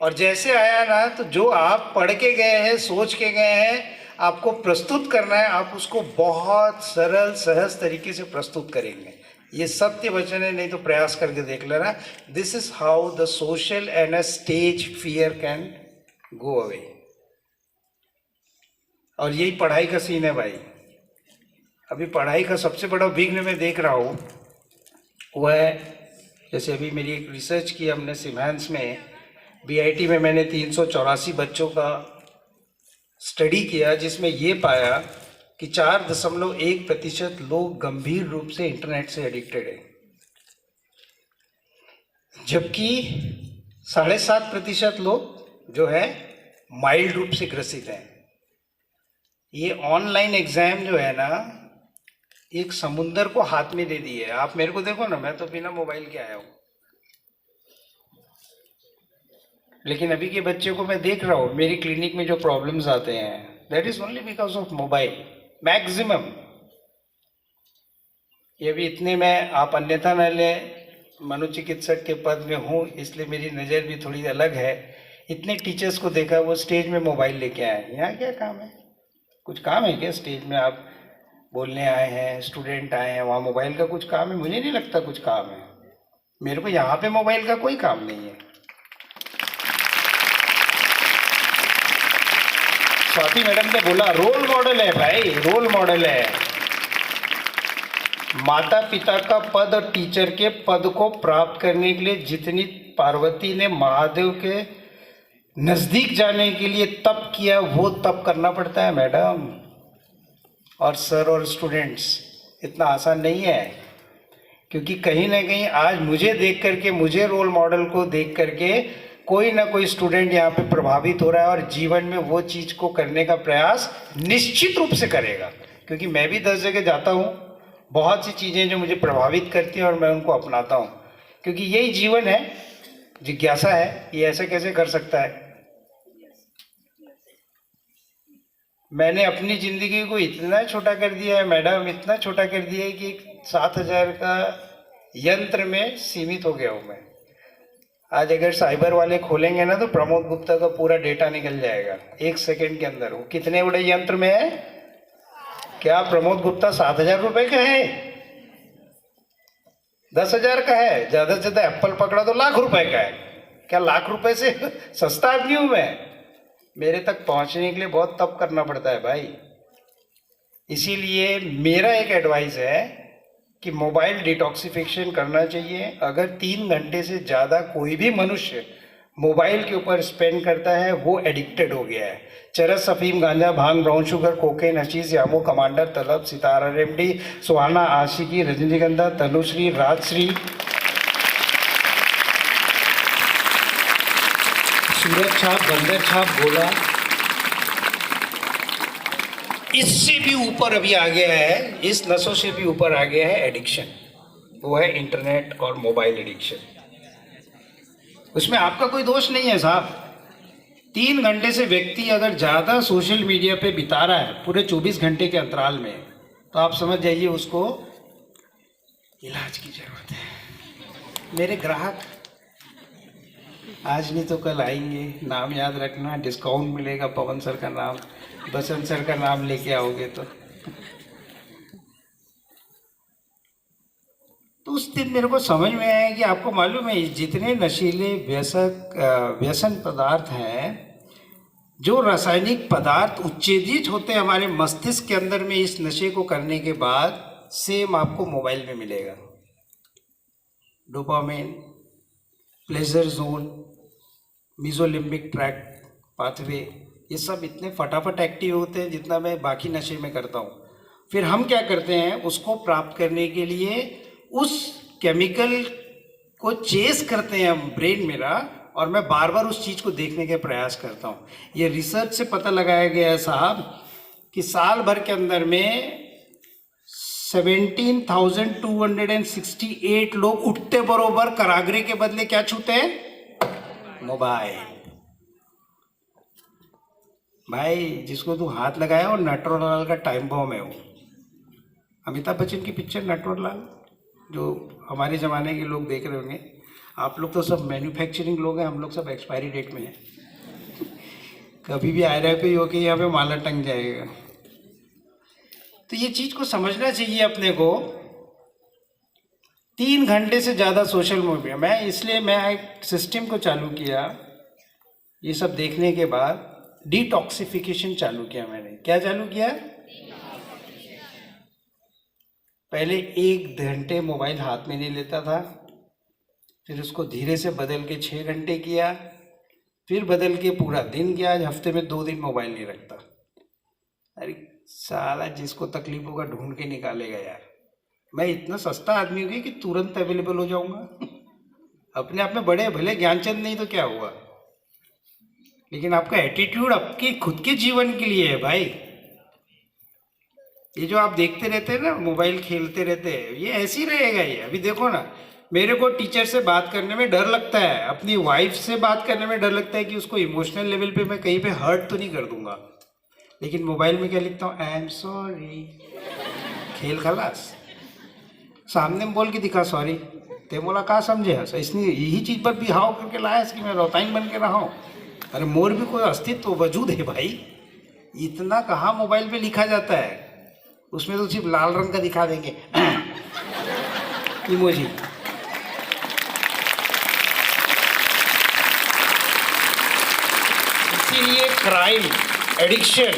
और जैसे आया ना, तो जो आप पढ़ के गए हैं, सोच के गए हैं, आपको प्रस्तुत करना है, आप उसको बहुत सरल सहज तरीके से प्रस्तुत करेंगे। ये सत्य वचन है, नहीं तो प्रयास करके देख लेना। This is how the social and a stage fear can go away. और यही पढ़ाई का सीन है भाई। अभी पढ़ाई का सबसे बड़ा विघ्न मैं देख रहा हूँ वो है, जैसे अभी मेरी एक रिसर्च की हमने सिम्हांस में, बीआईटी में मैंने 384 बच्चों का स्टडी किया, जिसमें ये पाया कि 4.1% लोग गंभीर रूप से इंटरनेट से एडिक्टेड है, जबकि 7.5% लोग जो है माइल्ड रूप से ग्रसित हैं। ये ऑनलाइन एग्जाम जो है ना, एक समुंदर को हाथ में दे दिए है। आप मेरे को देखो ना, मैं तो बिना मोबाइल के आया हूँ, लेकिन अभी के बच्चे को मैं देख रहा हूँ, मेरी क्लिनिक में जो प्रॉब्लम्स आते हैं, that is only because of mobile maximum. ये भी इतने में आप अन्यथा न ले, मनोचिकित्सक के पद में हूँ इसलिए मेरी नज़र भी थोड़ी अलग है। इतने टीचर्स को देखा वो स्टेज में मोबाइल लेके आए। यहाँ क्या काम है? कुछ काम है क्या? स्टेज में आप बोलने आए हैं, स्टूडेंट आए हैं, वहाँ मोबाइल का कुछ काम है? मुझे नहीं लगता कुछ काम है। मेरे को यहाँ पे मोबाइल का कोई काम नहीं है। स्वाति मैडम ने बोला रोल मॉडल है भाई, रोल मॉडल है। माता पिता का पद और टीचर के पद को प्राप्त करने के लिए जितनी पार्वती ने महादेव के नजदीक जाने के लिए तप किया, वो तप करना पड़ता है मैडम और सर और स्टूडेंट्स। इतना आसान नहीं है, क्योंकि कहीं ना कहीं आज मुझे देख करके, मुझे रोल मॉडल को देख करके कोई ना कोई स्टूडेंट यहाँ पे प्रभावित हो रहा है और जीवन में वो चीज़ को करने का प्रयास निश्चित रूप से करेगा। क्योंकि मैं भी 10 जगह जाता हूँ, बहुत सी चीज़ें जो मुझे प्रभावित करती हैं और मैं उनको अपनाता हूँ, क्योंकि यही जीवन है। जिज्ञासा है, ये ऐसे कैसे कर सकता है। मैंने अपनी ज़िंदगी को इतना छोटा कर दिया है मैडम, इतना छोटा कर दिया है कि 7,000 का यंत्र में सीमित हो गया हूँ मैं। आज अगर साइबर वाले खोलेंगे ना तो प्रमोद गुप्ता का पूरा डेटा निकल जाएगा 1 सेकंड के अंदर। वो कितने बड़े यंत्र में है? क्या प्रमोद गुप्ता 7,000 रुपए का है? 10,000 का है? ज़्यादा से ज़्यादा एप्पल पकड़ा तो लाख रुपए का है। क्या लाख रुपए से सस्ता आदमी हूँ मैं? मेरे तक पहुँचने के लिए बहुत तप करना पड़ता है भाई। इसीलिए मेरा एक एडवाइस है कि मोबाइल डिटॉक्सिफिकेशन करना चाहिए। अगर 3 घंटे से ज़्यादा कोई भी मनुष्य मोबाइल के ऊपर स्पेंड करता है, वो एडिक्टेड हो गया है। चरस, अफीम, गांजा, भांग, ब्राउन शुगर, कोकेन, हशीश, यामो, कमांडर, तलब, सितारा, रेमडी, सुहाना, आशिकी, रजनीगंधा, तनुश्री, राजश्री, सूरज छाप, बंदर छाप, गोला, इससे भी ऊपर अभी आ गया है, इस नशों से भी ऊपर आ गया है एडिक्शन। वो है इंटरनेट और मोबाइल एडिक्शन। उसमें आपका कोई दोष नहीं है साहब। 3 घंटे से व्यक्ति अगर ज़्यादा सोशल मीडिया पे बिता रहा है पूरे 24 घंटे के अंतराल में, तो आप समझ जाइए उसको इलाज की जरूरत है। मेरे ग्राहक आज नहीं तो कल आएंगे, नाम याद रखना, डिस्काउंट मिलेगा। पवन सर का नाम, बसंत सर का नाम लेके आओगे तो उस दिन मेरे को समझ में आया कि आपको मालूम है जितने नशीले व्यसन पदार्थ हैं, जो रासायनिक पदार्थ उत्तेजित होते हैं हमारे मस्तिष्क के अंदर में, इस नशे को करने के बाद सेम आपको मोबाइल में मिलेगा। Dopamine, pleasure zone, mesolimbic tract pathway, ये सब इतने फटाफट एक्टिव होते हैं जितना मैं बाकी नशे में करता हूँ। फिर हम क्या करते हैं, उसको प्राप्त करने के लिए उस केमिकल को चेस करते हैं हम, ब्रेन मेरा, और मैं बार बार उस चीज़ को देखने का प्रयास करता हूँ। ये रिसर्च से पता लगाया गया है साहब कि साल भर के अंदर में 17,268 लोग उठते बरोबर कराग्रे के बदले क्या छूते हैं? मोबाइल। भाई जिसको तू हाथ लगाया वो नटवरलाल का टाइम बॉम्ब है। वो अमिताभ बच्चन की पिक्चर नटवरलाल, जो हमारे ज़माने के लोग देख रहे होंगे। आप लोग तो सब मैन्युफैक्चरिंग लोग हैं, हम लोग सब एक्सपायरी डेट में हैं। कभी भी आयरा पे हो के यहाँ पे माला टंग जाएगा। तो ये चीज को समझना चाहिए अपने को। 3 घंटे से ज़्यादा सोशल मीडिया, मैं एक सिस्टम को चालू किया ये सब देखने के बाद, डिटॉक्सिफिकेशन चालू किया मैंने। क्या चालू किया? पहले 1 घंटे मोबाइल हाथ में नहीं लेता था, फिर उसको धीरे से बदल के 6 घंटे किया, फिर बदल के पूरा दिन किया। आज हफ्ते में 2 दिन मोबाइल नहीं रखता। अरे साला जिसको तकलीफ होगा ढूंढ के निकालेगा यार। मैं इतना सस्ता आदमी हूँ कि तुरंत अवेलेबल हो जाऊंगा। अपने आप में बड़े भले ज्ञानचंद नहीं तो क्या हुआ, लेकिन आपका एटीट्यूड आपके खुद के जीवन के लिए है भाई। ये जो आप देखते रहते हैं ना, मोबाइल खेलते रहते हैं, ये ऐसे ही रहेगा। ये अभी देखो ना, मेरे को टीचर से बात करने में डर लगता है, अपनी वाइफ से बात करने में डर लगता है कि उसको इमोशनल लेवल पे मैं कहीं पे हर्ट तो नहीं कर दूंगा। लेकिन मोबाइल में क्या लिखता हूँ? I am sorry. खेल खलास। सामने में बोल के दिखा सॉरी, ते बोला कहा समझे हस, इसने यही चीज़ पर बिहाव करके लाया कि मैं रोताइन बन के रहा हूँ। अरे मोर भी कोई अस्तित्व वजूद है भाई। इतना कहाँ मोबाइल पे लिखा जाता है, उसमें तो सिर्फ लाल रंग का दिखा देंगे इमोजी। इसीलिए क्राइम, एडिक्शन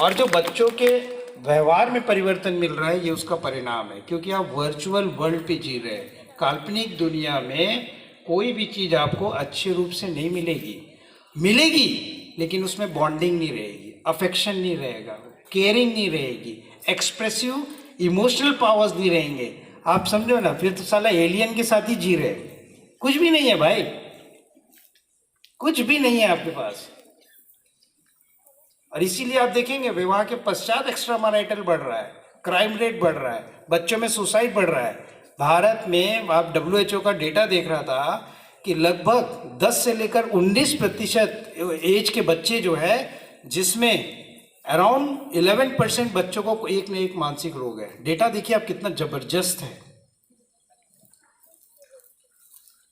और जो बच्चों के व्यवहार में परिवर्तन मिल रहा है, ये उसका परिणाम है। क्योंकि आप वर्चुअल वर्ल्ड पे जी रहे हैं। काल्पनिक दुनिया में कोई भी चीज़ आपको अच्छे रूप से नहीं मिलेगी, लेकिन उसमें बॉन्डिंग नहीं रहेगी, अफेक्शन नहीं रहेगा, केयरिंग नहीं रहेगी, एक्सप्रेसिव इमोशनल पावर्स नहीं रहेंगे। आप समझो ना, फिर तो साला एलियन के साथ ही जी रहे। कुछ भी नहीं है भाई, कुछ भी नहीं है आपके पास। और इसीलिए आप देखेंगे विवाह के पश्चात एक्स्ट्रा मैरिटल बढ़ रहा है, क्राइम रेट बढ़ रहा है, बच्चों में सुसाइड बढ़ रहा है। भारत में आप WHO का डेटा देख रहा था कि लगभग 10 से लेकर 19% एज के बच्चे जो है, जिसमें अराउंड 11% बच्चों को एक न एक मानसिक रोग है। डेटा देखिए आप कितना जबरदस्त है,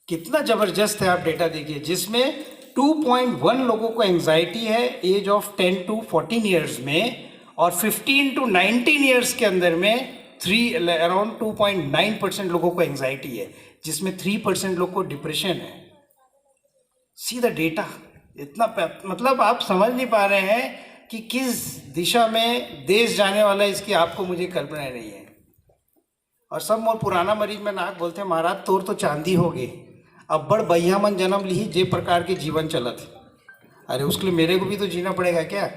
कितना जबरदस्त है। आप डेटा देखिए, जिसमें 2.1 लोगों को एंजाइटी है एज ऑफ 10 to 14 ईयर्स में, और 15 to 19 ईयर्स के अंदर में अराउंड 2.9% लोगों को एंजाइटी है, जिसमें 3% लोग को डिप्रेशन है। See the data. इतना मतलब आप समझ नहीं पा रहे हैं कि किस दिशा में देश जाने वाला है, इसकी आपको मुझे कल्पना नहीं है। और सब मोर पुराना मरीज में नाक बोलते हैं, महाराज तोर तो चांदी हो गई, अब बड़ बढ़िया मन जन्म ली जे प्रकार के जीवन चलत। अरे उसके लिए मेरे को भी तो जीना पड़ेगा क्या?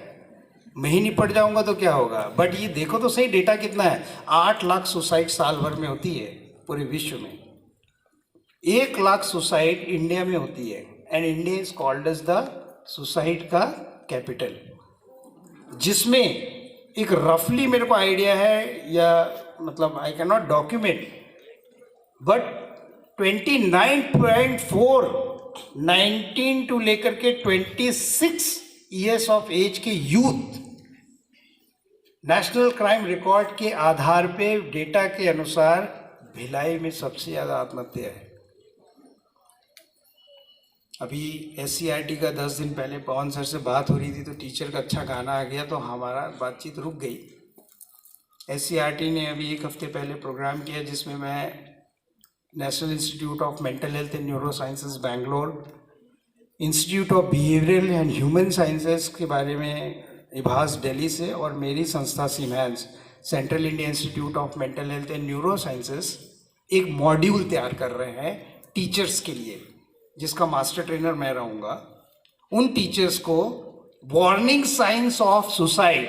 मैं ही निपट जाऊंगा तो क्या होगा? बट ये देखो तो सही डेटा कितना है। 8 लाख सुसाइड साल भर में होती है पूरे विश्व में। 1 लाख सुसाइड इंडिया में होती है। And India is called as the suicide का कैपिटल, जिसमें एक रफली मेरे को आइडिया है, या मतलब आई कैन नॉट डॉक्यूमेंट, बट 29.4 19 टू लेकर के 26 ईयर्स ऑफ एज के यूथ नेशनल क्राइम रिकॉर्ड के आधार पे डेटा के अनुसार भिलाई में सबसे ज़्यादा आत्महत्या है। अभी SCRT का 10 दिन पहले पवन सर से बात हो रही थी, तो टीचर का अच्छा गाना आ गया, तो हमारा बातचीत रुक गई। SCRT ने अभी 1 हफ्ते पहले प्रोग्राम किया, जिसमें मैं national institute of mental health and neurosciences Bangalore, institute of behavioural and human sciences के बारे में इभास दिल्ली से, और मेरी संस्था CIMHANS central India institute of mental health and neurosciences एक मॉड्यूल तैयार कर रहे हैं टीचर्स के लिए, जिसका मास्टर ट्रेनर मैं रहूँगा। उन टीचर्स को warning science of suicide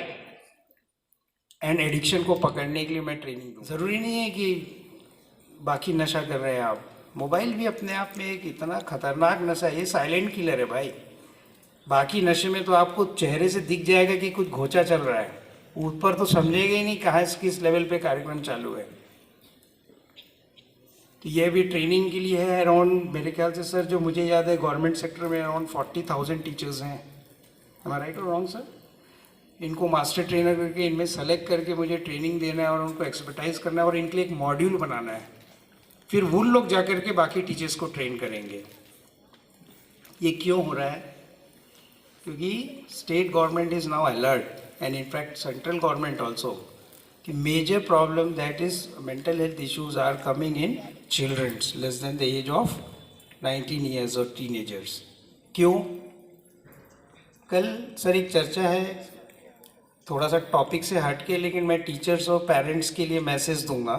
and addiction को पकड़ने के लिए मैं ट्रेनिंग दूँ। ज़रूरी नहीं है कि बाकी नशा कर रहे हैं आप, मोबाइल भी अपने आप में एक इतना खतरनाक नशा है, ये साइलेंट किलर है भाई। बाकी नशे में तो आपको चेहरे से दिख जाएगा कि कुछ घोचा चल रहा है, ऊपर तो समझेगा ही नहीं कहाँ किस लेवल पे कार्यक्रम चालू है। तो ये भी ट्रेनिंग के लिए है। अराउंड मेरे ख्याल से सर, जो मुझे याद है, गवर्नमेंट सेक्टर में अराउंड 40,000 टीचर्स हैं। एम आई राइट और रॉन्ग सर? इनको मास्टर ट्रेनर करके इनमें सेलेक्ट करके मुझे ट्रेनिंग देना है और उनको एक्सपर्टाइज करना है, और इनके लिए एक मॉड्यूल बनाना है। फिर वो लोग जा कर के बाकी टीचर्स को ट्रेन करेंगे। ये क्यों हो रहा है? क्योंकि state government is now alert and in fact central government also कि major problem that is mental health issues are coming in childrens less than the age of 19 years और टीनेजर्स। क्यों? कल सर एक चर्चा है, थोड़ा सा टॉपिक से हट के, लेकिन मैं टीचर्स और पेरेंट्स के लिए मैसेज दूंगा।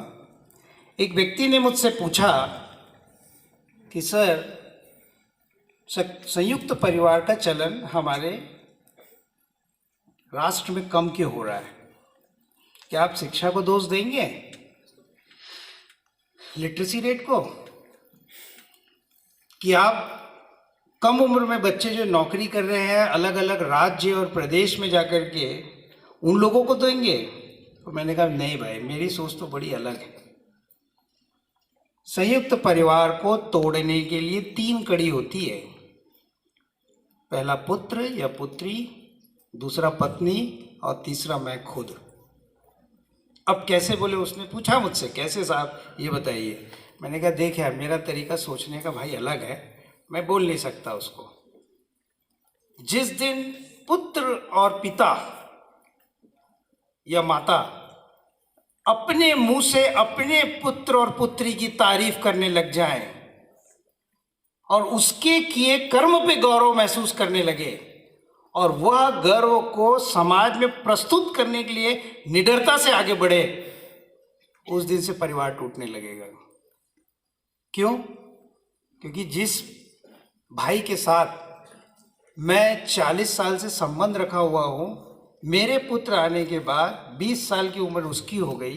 एक व्यक्ति ने मुझसे पूछा कि सर संयुक्त परिवार का चलन हमारे राष्ट्र में कम क्यों हो रहा है? क्या आप शिक्षा को दोष देंगे, लिटरेसी रेट को, कि आप कम उम्र में बच्चे जो नौकरी कर रहे हैं अलग अलग राज्य और प्रदेश में जाकर के उन लोगों को देंगे? तो मैंने कहा नहीं भाई, मेरी सोच तो बड़ी अलग है। संयुक्त परिवार को तोड़ने के लिए 3 कड़ी होती है। पहला पुत्र या पुत्री, दूसरा पत्नी और तीसरा मैं खुद। अब कैसे बोले? उसने पूछा मुझसे, कैसे साहब ये बताइए। मैंने कहा देख यार, मेरा तरीका सोचने का भाई अलग है, मैं बोल नहीं सकता उसको। जिस दिन पुत्र और पिता या माता अपने मुंह से अपने पुत्र और पुत्री की तारीफ करने लग जाएं और उसके किए कर्म पे गौरव महसूस करने लगे और वह गर्व को समाज में प्रस्तुत करने के लिए निडरता से आगे बढ़े, उस दिन से परिवार टूटने लगेगा। क्यों? क्योंकि जिस भाई के साथ मैं 40 साल से संबंध रखा हुआ हूँ, मेरे पुत्र आने के बाद 20 साल की उम्र उसकी हो गई,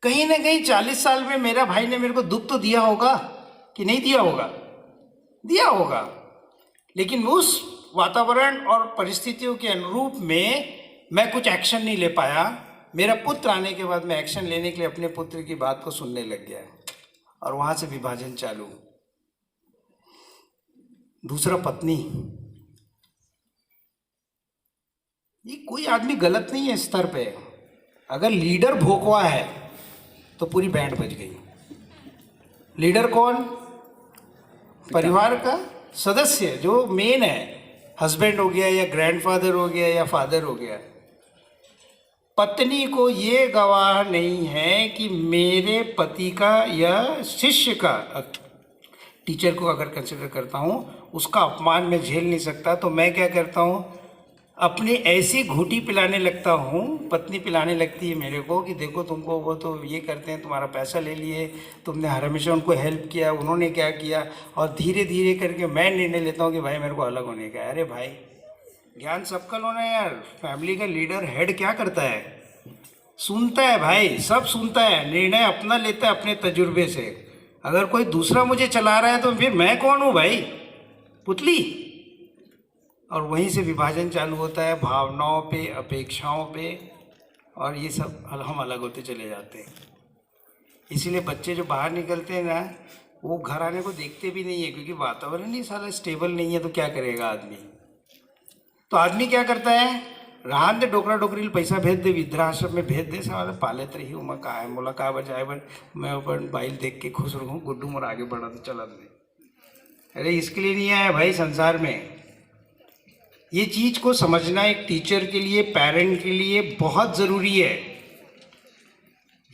कहीं ना कहीं 40 साल में मेरा भाई ने मेरे को दुख तो दिया होगा कि नहीं दिया होगा? दिया होगा। लेकिन उस वातावरण और परिस्थितियों के अनुरूप में मैं कुछ एक्शन नहीं ले पाया। मेरा पुत्र आने के बाद मैं एक्शन लेने के लिए अपने पुत्र की बात को सुनने लग गया और वहाँ से विभाजन चालू। दूसरा पत्नी, ये कोई आदमी गलत नहीं है स्तर पे। अगर लीडर भोकवा है तो पूरी बैंड बज गई। लीडर कौन? परिवार का सदस्य जो मेन है, हस्बैंड हो गया या ग्रैंडफादर हो गया या फादर हो गया। पत्नी को ये गवाह नहीं है कि मेरे पति का या शिष्य का, टीचर को अगर कंसिडर करता हूँ, उसका अपमान मैं झेल नहीं सकता, तो मैं क्या करता हूँ, अपनी ऐसी घूटी पिलाने लगता हूँ, पत्नी पिलाने लगती है मेरे को कि देखो तुमको वो तो ये करते हैं, तुम्हारा पैसा ले लिए, तुमने हमेशा उनको हेल्प किया, उन्होंने क्या किया, और धीरे धीरे करके मैं निर्णय लेता हूँ कि भाई मेरे को अलग होने का है। अरे भाई, ज्ञान सबका होना है यार। फैमिली का लीडर हेड क्या करता है? सुनता है भाई, सब सुनता है, निर्णय अपना लेता है अपने तजुर्बे से। अगर कोई दूसरा मुझे चला रहा है तो फिर मैं कौन हूँ भाई? पुतली। और वहीं से विभाजन चालू होता है, भावनाओं पे, अपेक्षाओं पे, और ये सब हम अलग होते चले जाते हैं। इसीलिए बच्चे जो बाहर निकलते हैं ना, वो घर आने को देखते भी नहीं है, क्योंकि वातावरण ही सारा स्टेबल नहीं है। तो क्या करेगा आदमी? तो आदमी क्या करता है, राहन दे डोकरा डोकरी पैसा भेज दे, वृद्धाश्रम में भेज दे, सवाल पालेत रही हूँ मैं का है मोला का बजाए बन, मैं अपन बाइल देख के खुश रहूँ, गुड्डू मोर आगे बढ़ा तो चला दे। अरे इसके लिए नहीं आया भाई संसार में। ये चीज़ को समझना एक टीचर के लिए, पेरेंट के लिए बहुत ज़रूरी है।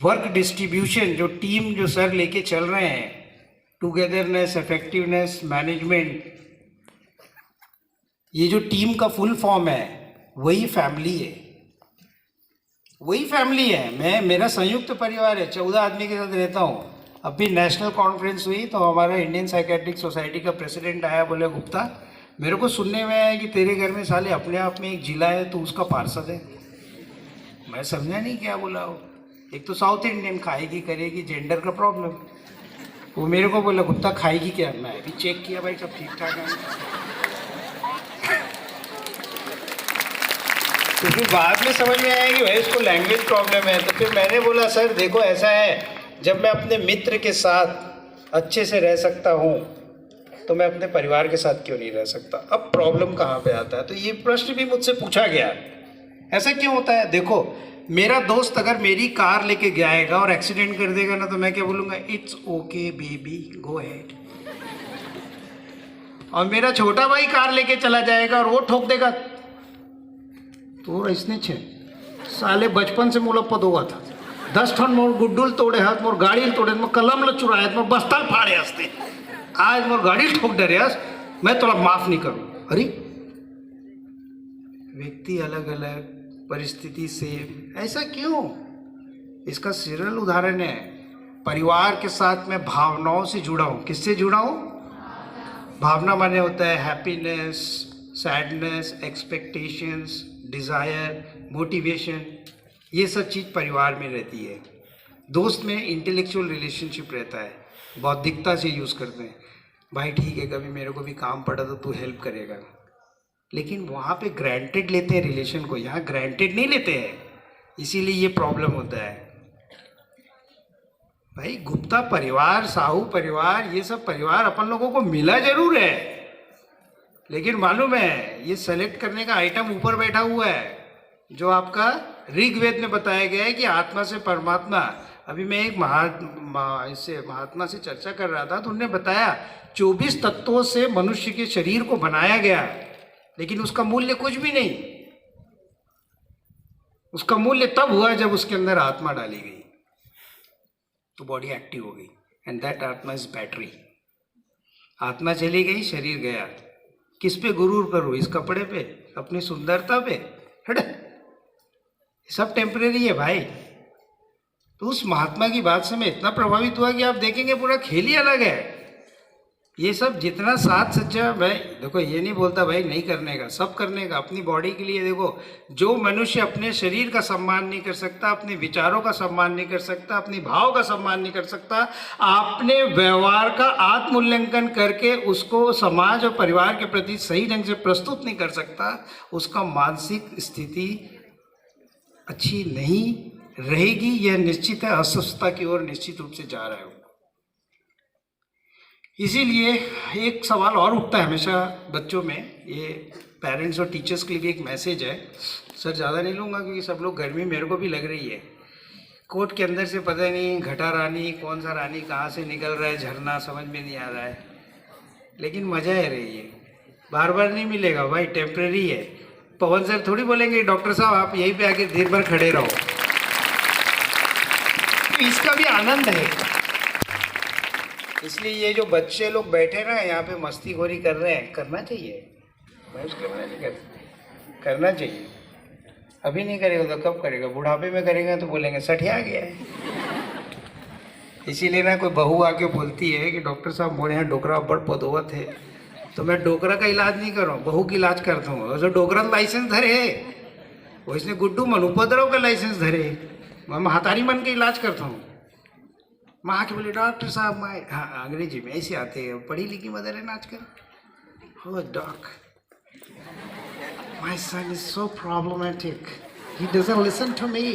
वर्क डिस्ट्रीब्यूशन जो टीम जो सर लेके चल रहे हैं, टुगेदरनेस, इफेक्टिवनेस, मैनेजमेंट, ये जो टीम का फुल फॉर्म है वही फैमिली है, वही फैमिली है। मेरा संयुक्त परिवार है, 14 आदमी के साथ रहता हूँ। अभी नेशनल कॉन्फ्रेंस हुई तो हमारा इंडियन साइकेट्रिक सोसाइटी का प्रेसिडेंट आया, बोले गुप्ता मेरे को सुनने में आया कि तेरे घर में साले अपने आप में एक जिला है, तो उसका पार्षद है। मैं समझा नहीं क्या बोला हो। एक तो साउथ इंडियन, खाएगी करेगी, जेंडर का प्रॉब्लम। वो मेरे को बोला गुप्ता खाएगी क्या? मैं भी चेक किया भाई, सब ठीक ठाक है। तो फिर बाद में समझ में आया कि भाई उसको लैंग्वेज प्रॉब्लम है। तो फिर मैंने बोला सर देखो ऐसा है, जब मैं अपने मित्र के साथ अच्छे से रह सकता हूँ तो मैं अपने परिवार के साथ क्यों नहीं रह सकता? अब प्रॉब्लम कहाँ पे आता है? तो ये प्रश्न भी मुझसे पूछा गया, ऐसा क्यों होता है? देखो, मेरा दोस्त अगर मेरी कार लेके जाएगा और एक्सीडेंट कर देगा ना, तो मैं क्या बोलूँगा? It's okay baby, go ahead. और मेरा छोटा भाई कार लेके चला जाएगा और वो ठोक देगा तो इसने छे साले बचपन से मुलप्पत हुआ था 10 ठन मोर गुड्डुल तोड़े हाथ मोर गाड़ी तोड़े मोर कलम ल चुराए मोर बस्ताल फाड़े हंसते आज मोर गाड़ी ठोक डरे हंस मैं थोड़ा माफ नहीं करूँ। अरे व्यक्ति अलग अलग परिस्थिति से ऐसा क्यों? इसका सरल उदाहरण है परिवार के साथ मैं भावनाओं से जुड़ा हूँ। किससे जुड़ा हूँ? भावना माने होता है happiness, sadness, expectations, desire, motivation, ये सब चीज़ परिवार में रहती है। दोस्त में इंटेलेक्चुअल रिलेशनशिप रहता है, बौद्धिकता से यूज़ करते हैं। भाई ठीक है कभी मेरे को भी काम पड़ा तो तू हेल्प करेगा, लेकिन वहाँ पे ग्रांटेड लेते हैं रिलेशन को, यहाँ ग्रांटेड नहीं लेते हैं, इसीलिए ये प्रॉब्लम होता है। भाई गुप्ता परिवार, साहू परिवार, ये सब परिवार अपन लोगों को मिला जरूर है, लेकिन मालूम है ये सेलेक्ट करने का आइटम ऊपर बैठा हुआ है जो आपका ऋग्वेद में बताया गया है कि आत्मा से परमात्मा। अभी मैं एक महात्मा से चर्चा कर रहा था तो उन्होंने बताया 24 तत्वों से मनुष्य के शरीर को बनाया गया, लेकिन उसका मूल्य कुछ भी नहीं। उसका मूल्य तब हुआ जब उसके अंदर आत्मा डाली गई तो बॉडी एक्टिव हो गई, एंड दैट आत्मा इज बैटरी। आत्मा चली गई, शरीर गया। किस पे गुरूर करूँ? इस कपड़े पे, अपनी सुंदरता पे? हट, सब टेम्परेरी है भाई। तो उस महात्मा की बात से मैं इतना प्रभावित हुआ कि आप देखेंगे पूरा खेल ही अलग है। ये सब जितना साथ सच्चा, भाई देखो ये नहीं बोलता भाई नहीं करने का, सब करने का अपनी बॉडी के लिए। देखो जो मनुष्य अपने शरीर का सम्मान नहीं कर सकता, अपने विचारों का सम्मान नहीं कर सकता, अपनी भाव का सम्मान नहीं कर सकता, अपने व्यवहार का आत्मूल्यांकन करके उसको समाज और परिवार के प्रति सही ढंग से प्रस्तुत नहीं कर सकता, उसका मानसिक स्थिति अच्छी नहीं रहेगी। यह निश्चित है, अस्वस्थता की ओर निश्चित रूप से जा रहा है। इसीलिए एक सवाल और उठता है हमेशा बच्चों में, ये पेरेंट्स और टीचर्स के लिए भी एक मैसेज है। सर ज़्यादा नहीं लूँगा क्योंकि सब लोग, गर्मी मेरे को भी लग रही है। कोट के अंदर से पता नहीं घटा रानी कौन सा रानी कहाँ से निकल रहा है, झरना समझ में नहीं आ रहा है, लेकिन मज़ा है रही है। बार बार नहीं मिलेगा भाई, टेम्प्रेरी है। पवन सर थोड़ी बोलेंगे डॉक्टर साहब आप यहीं पे आके देर भर खड़े रहो। तो इसका भी आनंद है। इसलिए ये जो बच्चे लोग बैठे ना यहाँ पे मस्तीखोरी कर रहे हैं, करना चाहिए, मैं उसके लिए नहीं करता, करना चाहिए। अभी नहीं करेगा तो कब करेगा? बुढ़ापे में करेगा तो बोलेंगे सठिया गया है। इसीलिए ना कोई बहू आके बोलती है कि डॉक्टर साहब मोरे यहाँ डोकरा बड़ पदोवत है, तो मैं डोकरा का इलाज नहीं कर रहा हूँ, बहू की इलाज करता हूँ। जो डोकरा लाइसेंस धरे है वो इसने गुड्डू मन उपद्रव का लाइसेंस धरे, मैं हाथारी मन का इलाज करता हूँ। माँ आके बोले डॉक्टर साहब मैं, हाँ अंग्रेजी में ऐसे आते हैं, पढ़ी लिखी मदर है ना आजकल। हो doc, my son is so problematic, he doesn't listen to me,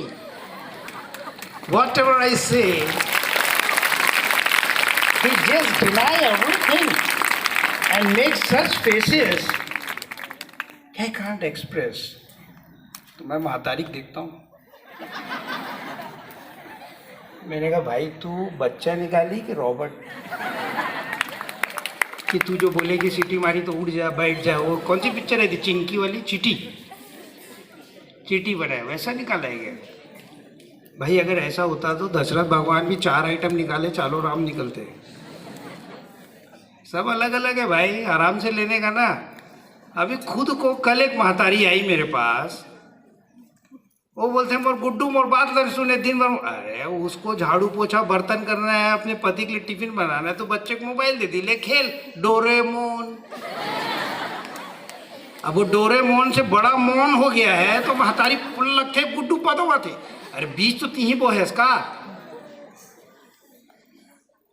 whatever I say he just deny everything and make such faces I can't express। तो मैं महातारिक देखता हूँ, मैंने कहा भाई तू बच्चा निकाली कि रॉबर्ट, कि तू जो बोलेगी सीटी मारी तो उड़ जा बैठ जा। वो कौन सी पिक्चर है थी चिंकी वाली, चीटी, चीटी बनाया वैसा निकाला है क्या? भाई अगर ऐसा होता तो दशरथ भगवान भी 4 आइटम निकाले, चारों राम निकलते। सब अलग अलग है भाई, आराम से लेने का ना। अभी खुद को कल एक महतारी आई मेरे पास, वो बोलते हैं मोर गुड्डू मोर बात कर सुने दिन भर। अरे उसको झाड़ू पोछा बर्तन करना है, अपने पति के लिए टिफिन बनाना है, तो बच्चे को मोबाइल दे दी, ले खेल डोरेमोन। अब वो डोरेमोन से बड़ा मोन हो गया है तो महतारी लग थे गुड्डू पदोवा थे। अरे बीच तो तीन ही बो है इसका।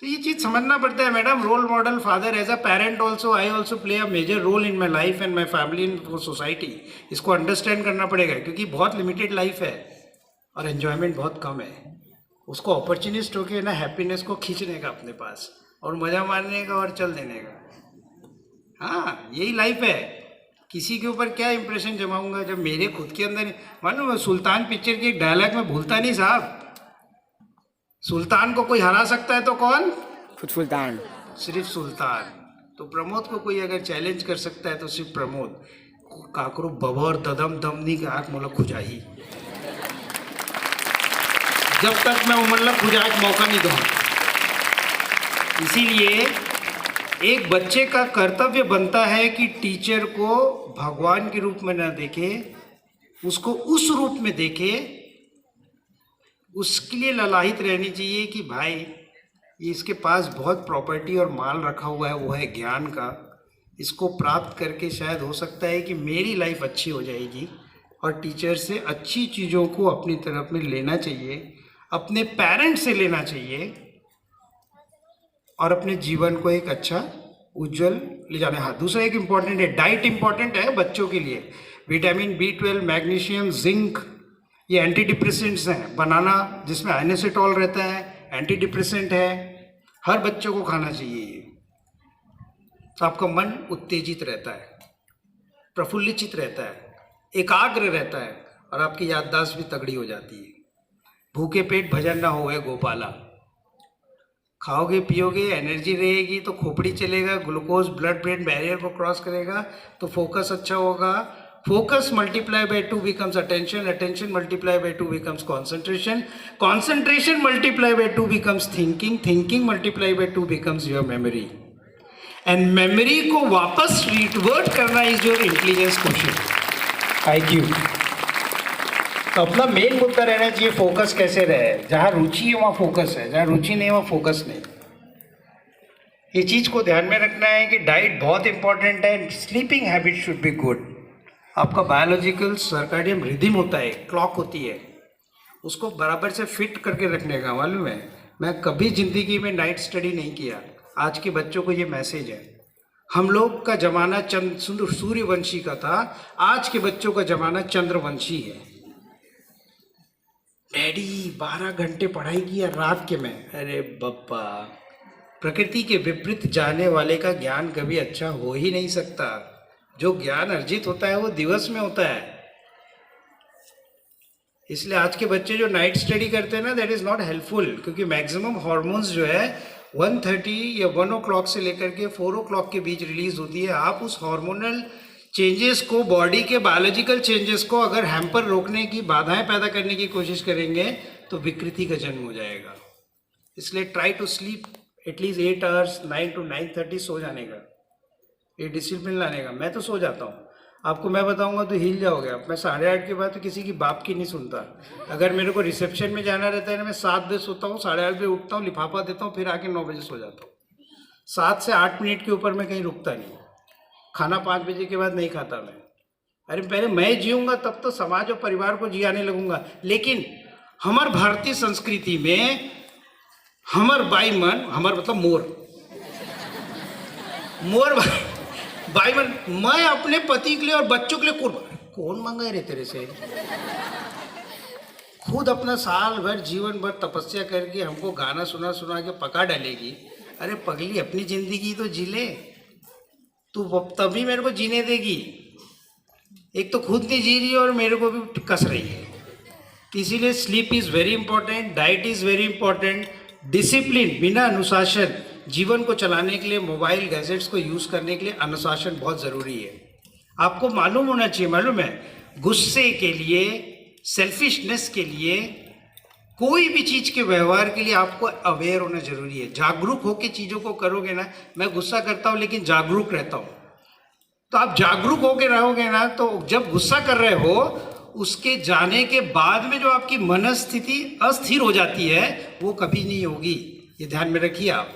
तो ये चीज़ समझना पड़ता है madam. Role model, father as a parent also, I also play a major role in my life and my family in for society. इसको अंडरस्टैंड करना पड़ेगा क्योंकि बहुत लिमिटेड लाइफ है और एन्जॉयमेंट बहुत कम है। उसको अपॉर्चुनिस्ट होके ना हैप्पीनेस को खींचने का अपने पास और मज़ा मारने का और चल देने का। हाँ यही लाइफ है। किसी के ऊपर क्या इंप्रेशन जमाऊंगा जब मेरे खुद के अंदर। मालूम सुल्तान पिक्चर की एक डायलॉग में भूलता नहीं साहब, सुल्तान को कोई हरा सकता है तो कौन? खुद सुल्तान, सिर्फ सुल्तान। तो प्रमोद को कोई अगर चैलेंज कर सकता है तो सिर्फ प्रमोद। काकरो बबर ददम दमनी के आँख मोलक खुजाही, जब तक मैं उमल्लक खुजा एक मौका नहीं दूंगा। इसीलिए एक बच्चे का कर्तव्य बनता है कि टीचर को भगवान के रूप में न देखे, उसको उस रूप में देखे। उसके लिए ललाहित रहनी चाहिए कि भाई ये इसके पास बहुत प्रॉपर्टी और माल रखा हुआ है, वो है ज्ञान का। इसको प्राप्त करके शायद हो सकता है कि मेरी लाइफ अच्छी हो जाएगी। और टीचर से अच्छी चीज़ों को अपनी तरफ में लेना चाहिए, अपने पेरेंट्स से लेना चाहिए और अपने जीवन को एक अच्छा उज्जवल ले जाना है। हाँ, दूसरा एक इम्पॉर्टेंट है, डाइट इम्पॉर्टेंट है बच्चों के लिए। विटामिन B12, मैग्नीशियम, जिंक, ये एंटी डिप्रेसेंट्स हैं। बनाना जिसमें आइनोसिटॉल रहता है, एंटी डिप्रेसेंट है। हर बच्चों को खाना चाहिए ये, तो आपका मन उत्तेजित रहता है, प्रफुल्लित रहता है, एकाग्र रहता है और आपकी याददाश्त भी तगड़ी हो जाती है। भूखे पेट भजन ना होए गोपाला। खाओगे पियोगे, एनर्जी रहेगी तो खोपड़ी चलेगा, ग्लूकोज ब्लड ब्रेन बैरियर को क्रॉस करेगा तो फोकस अच्छा होगा। Focus multiply by 2 becomes attention, attention multiply by 2 becomes concentration, concentration multiply by 2 becomes thinking, thinking multiply by 2 becomes your memory, and memory को वापस रिवर्ट करना is your intelligence question, IQ। तो अपना मेन मुद्दा रहना चाहिए फोकस कैसे रहे। जहाँ रुचि है वहाँ फोकस है, जहाँ रुचि नहीं है वहाँ फोकस नहीं। ये चीज़ को ध्यान में रखना है कि डाइट बहुत इंपॉर्टेंट है, sleeping habit should be good. आपका बायोलॉजिकल सर्काडियम रिदम होता है, क्लॉक होती है, उसको बराबर से फिट करके रखने का। मालूम है, मैं कभी ज़िंदगी में नाइट स्टडी नहीं किया। आज के बच्चों को ये मैसेज है। हम लोग का ज़माना सूर्यवंशी का था, आज के बच्चों का ज़माना चंद्रवंशी है। डैडी 12 घंटे पढ़ाई किया रात के में, अरे बप्पा, प्रकृति के विपरीत जाने वाले का ज्ञान कभी अच्छा हो ही नहीं सकता। जो ज्ञान अर्जित होता है वो दिवस में होता है। इसलिए आज के बच्चे जो नाइट स्टडी करते हैं ना, दैट इज़ नॉट हेल्पफुल, क्योंकि मैक्सिमम हॉर्मोन्स जो है 1:30 या 1 o'clock से लेकर के 4 o'clock के बीच रिलीज होती है। आप उस हार्मोनल चेंजेस को, बॉडी के बायोलॉजिकल चेंजेस को अगर हैम्पर रोकने की, बाधाएं पैदा करने की कोशिश करेंगे तो विकृति का जन्म हो जाएगा। इसलिए try to sleep at least 8 hours, 9 to 9:30 सो जाने का, ये डिसिप्लिन लाने का। मैं तो सो जाता हूँ, आपको मैं बताऊंगा तो हिल जाओगे आप। मैं 8:30 के बाद तो किसी की बाप की नहीं सुनता। अगर मेरे को रिसेप्शन में जाना रहता है ना, मैं 7 बजे सोता हूँ, 8:30 बजे उठता हूँ, लिफाफा देता हूँ, फिर आके 9 बजे सो जाता हूँ। 7 से 8 मिनट के ऊपर मैं कहीं रुकता नहीं। खाना 5 बजे के बाद नहीं खाता मैं। अरे पहले मैं जीऊँगा तब तो समाज और परिवार को जियाने लगूंगा। लेकिन हमार भारतीय संस्कृति में हमर बाई मन, हमर मतलब मोर बाई मन, मैं अपने पति के लिए और बच्चों के लिए कौन मंगाए रे तेरे से। खुद अपना साल भर जीवन भर तपस्या करके हमको गाना सुना सुना के पका डालेगी। अरे पगली, अपनी जिंदगी तो जी ले, तू तभी मेरे को जीने देगी। एक तो खुद नहीं जी रही है और मेरे को भी कस रही है। इसीलिए sleep is very important, diet is very important. Discipline, बिना अनुशासन जीवन को चलाने के लिए, मोबाइल गैजेट्स को यूज़ करने के लिए अनुशासन बहुत ज़रूरी है। आपको मालूम होना चाहिए, मालूम है, गुस्से के लिए, सेल्फिशनेस के लिए, कोई भी चीज़ के व्यवहार के लिए आपको अवेयर होना जरूरी है। जागरूक होकर चीज़ों को करोगे ना। मैं गुस्सा करता हूँ लेकिन जागरूक रहता हूँ, तो आप जागरूक होकर रहोगे ना, तो जब गुस्सा कर रहे हो उसके जाने के बाद में जो आपकी मनस्थिति अस्थिर हो जाती है वो कभी नहीं होगी। ये ध्यान में रखिए आप।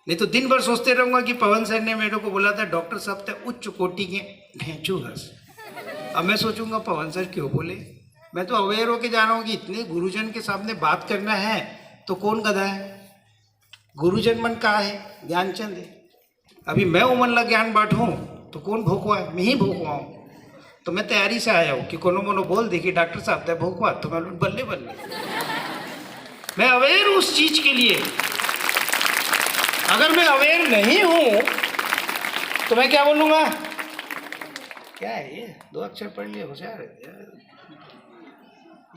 नहीं तो दिन भर सोचते रहूँगा कि पवन सर ने मेरे को बोला था डॉक्टर साहब थे उच्च कोटि के ढेंचू हंस। अब मैं सोचूंगा पवन सर क्यों बोले। मैं तो अवेयर होके जा रहा हूँ कि इतने गुरुजन के सामने बात करना है तो कौन गधा है। गुरुजन मन कहा है, ज्ञानचंद है। अभी मैं उमन ज्ञान बांटूँ तो कौन भोकवा है, मैं ही भोकवा हूँ। तो मैं तैयारी से आया हूँ कि कोनो मोनो बोल देखिए डॉक्टर साहब थे भोकवा, तो मैं बल्ले बल्ले। मैं अवेयर हूँ उस चीज के लिए। अगर मैं अवेयर नहीं हूँ तो मैं क्या बोलूँगा, क्या है ये 2 अक्षर पढ़ लिया होशियार है,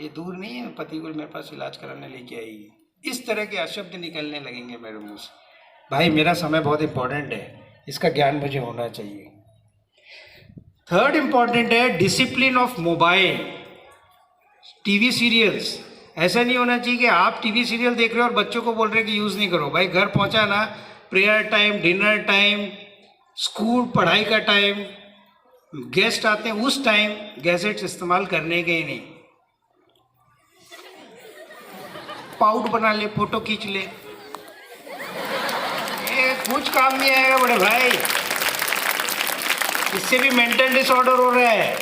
ये दूर नहीं है, पति को मेरे पास इलाज कराने लेके आएगी। इस तरह के अशब्द निकलने लगेंगे मेरे मुंह से। भाई मेरा समय बहुत इंपॉर्टेंट है, इसका ज्ञान मुझे होना चाहिए। थर्ड इम्पॉर्टेंट है discipline of mobile, TV serials. ऐसा नहीं होना चाहिए कि आप टीवी सीरियल देख रहे हो और बच्चों को बोल रहे हैं कि यूज़ नहीं करो। भाई घर पहुंचा ना, prayer time, dinner time, school पढ़ाई का टाइम, गेस्ट आते हैं उस टाइम गैजेट्स इस्तेमाल करने के ही नहीं। पाउट बना ले, फोटो खींच ले, ये कुछ काम नहीं आएगा बड़े भाई। इससे भी मेंटल डिसऑर्डर हो रहा है।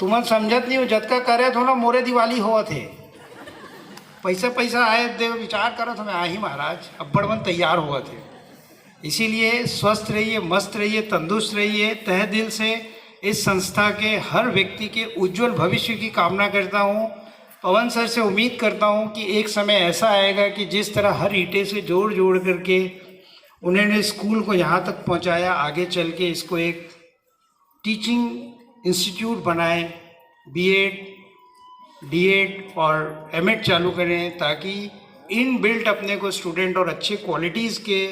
तुम समझत नहीं हो, जतका करे थो ना मोरे दिवाली हुआ थे, पैसा पैसा आए दे विचार करो तो मैं आ ही महाराज अब्बड़ बन तैयार हुआ थे। इसीलिए स्वस्थ रहिए, मस्त रहिए, तंदुरुस्त रहिए। तहे दिल से इस संस्था के हर व्यक्ति के उज्जवल भविष्य की कामना करता हूँ। पवन सर से उम्मीद करता हूँ कि एक समय ऐसा आएगा कि जिस तरह हर ईंटे से जोड़ जोड़ करके उन्होंने स्कूल को यहाँ तक पहुँचाया, आगे चल के इसको एक टीचिंग इंस्टीट्यूट बनाएं, बीएड, डीएड और एमएड चालू करें, ताकि इन बिल्ट अपने को स्टूडेंट और अच्छे क्वालिटीज़ के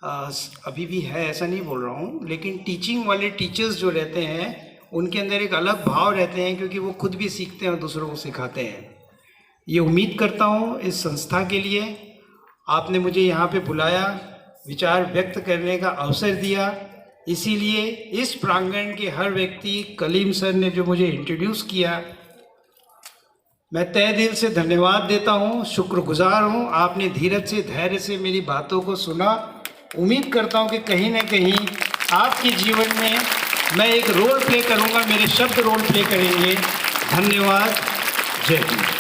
अभी भी है ऐसा नहीं बोल रहा हूँ, लेकिन टीचिंग वाले टीचर्स जो रहते हैं उनके अंदर एक अलग भाव रहते हैं, क्योंकि वो खुद भी सीखते हैं और दूसरों को सिखाते हैं। ये उम्मीद करता हूँ इस संस्था के लिए आपने मुझे यहाँ पे बुलाया, विचार व्यक्त करने का अवसर दिया। इसीलिए इस प्रांगण के हर व्यक्ति, कलीम सर ने जो मुझे इंट्रोड्यूस किया, मैं तहे दिल से धन्यवाद देता हूँ, शुक्रगुजार हूँ। आपने धीरज से, धैर्य से मेरी बातों को सुना। उम्मीद करता हूँ कि कहीं ना कहीं आपके जीवन में मैं एक रोल प्ले करूँगा, मेरे शब्द रोल प्ले करेंगे। धन्यवाद। जय हिंद।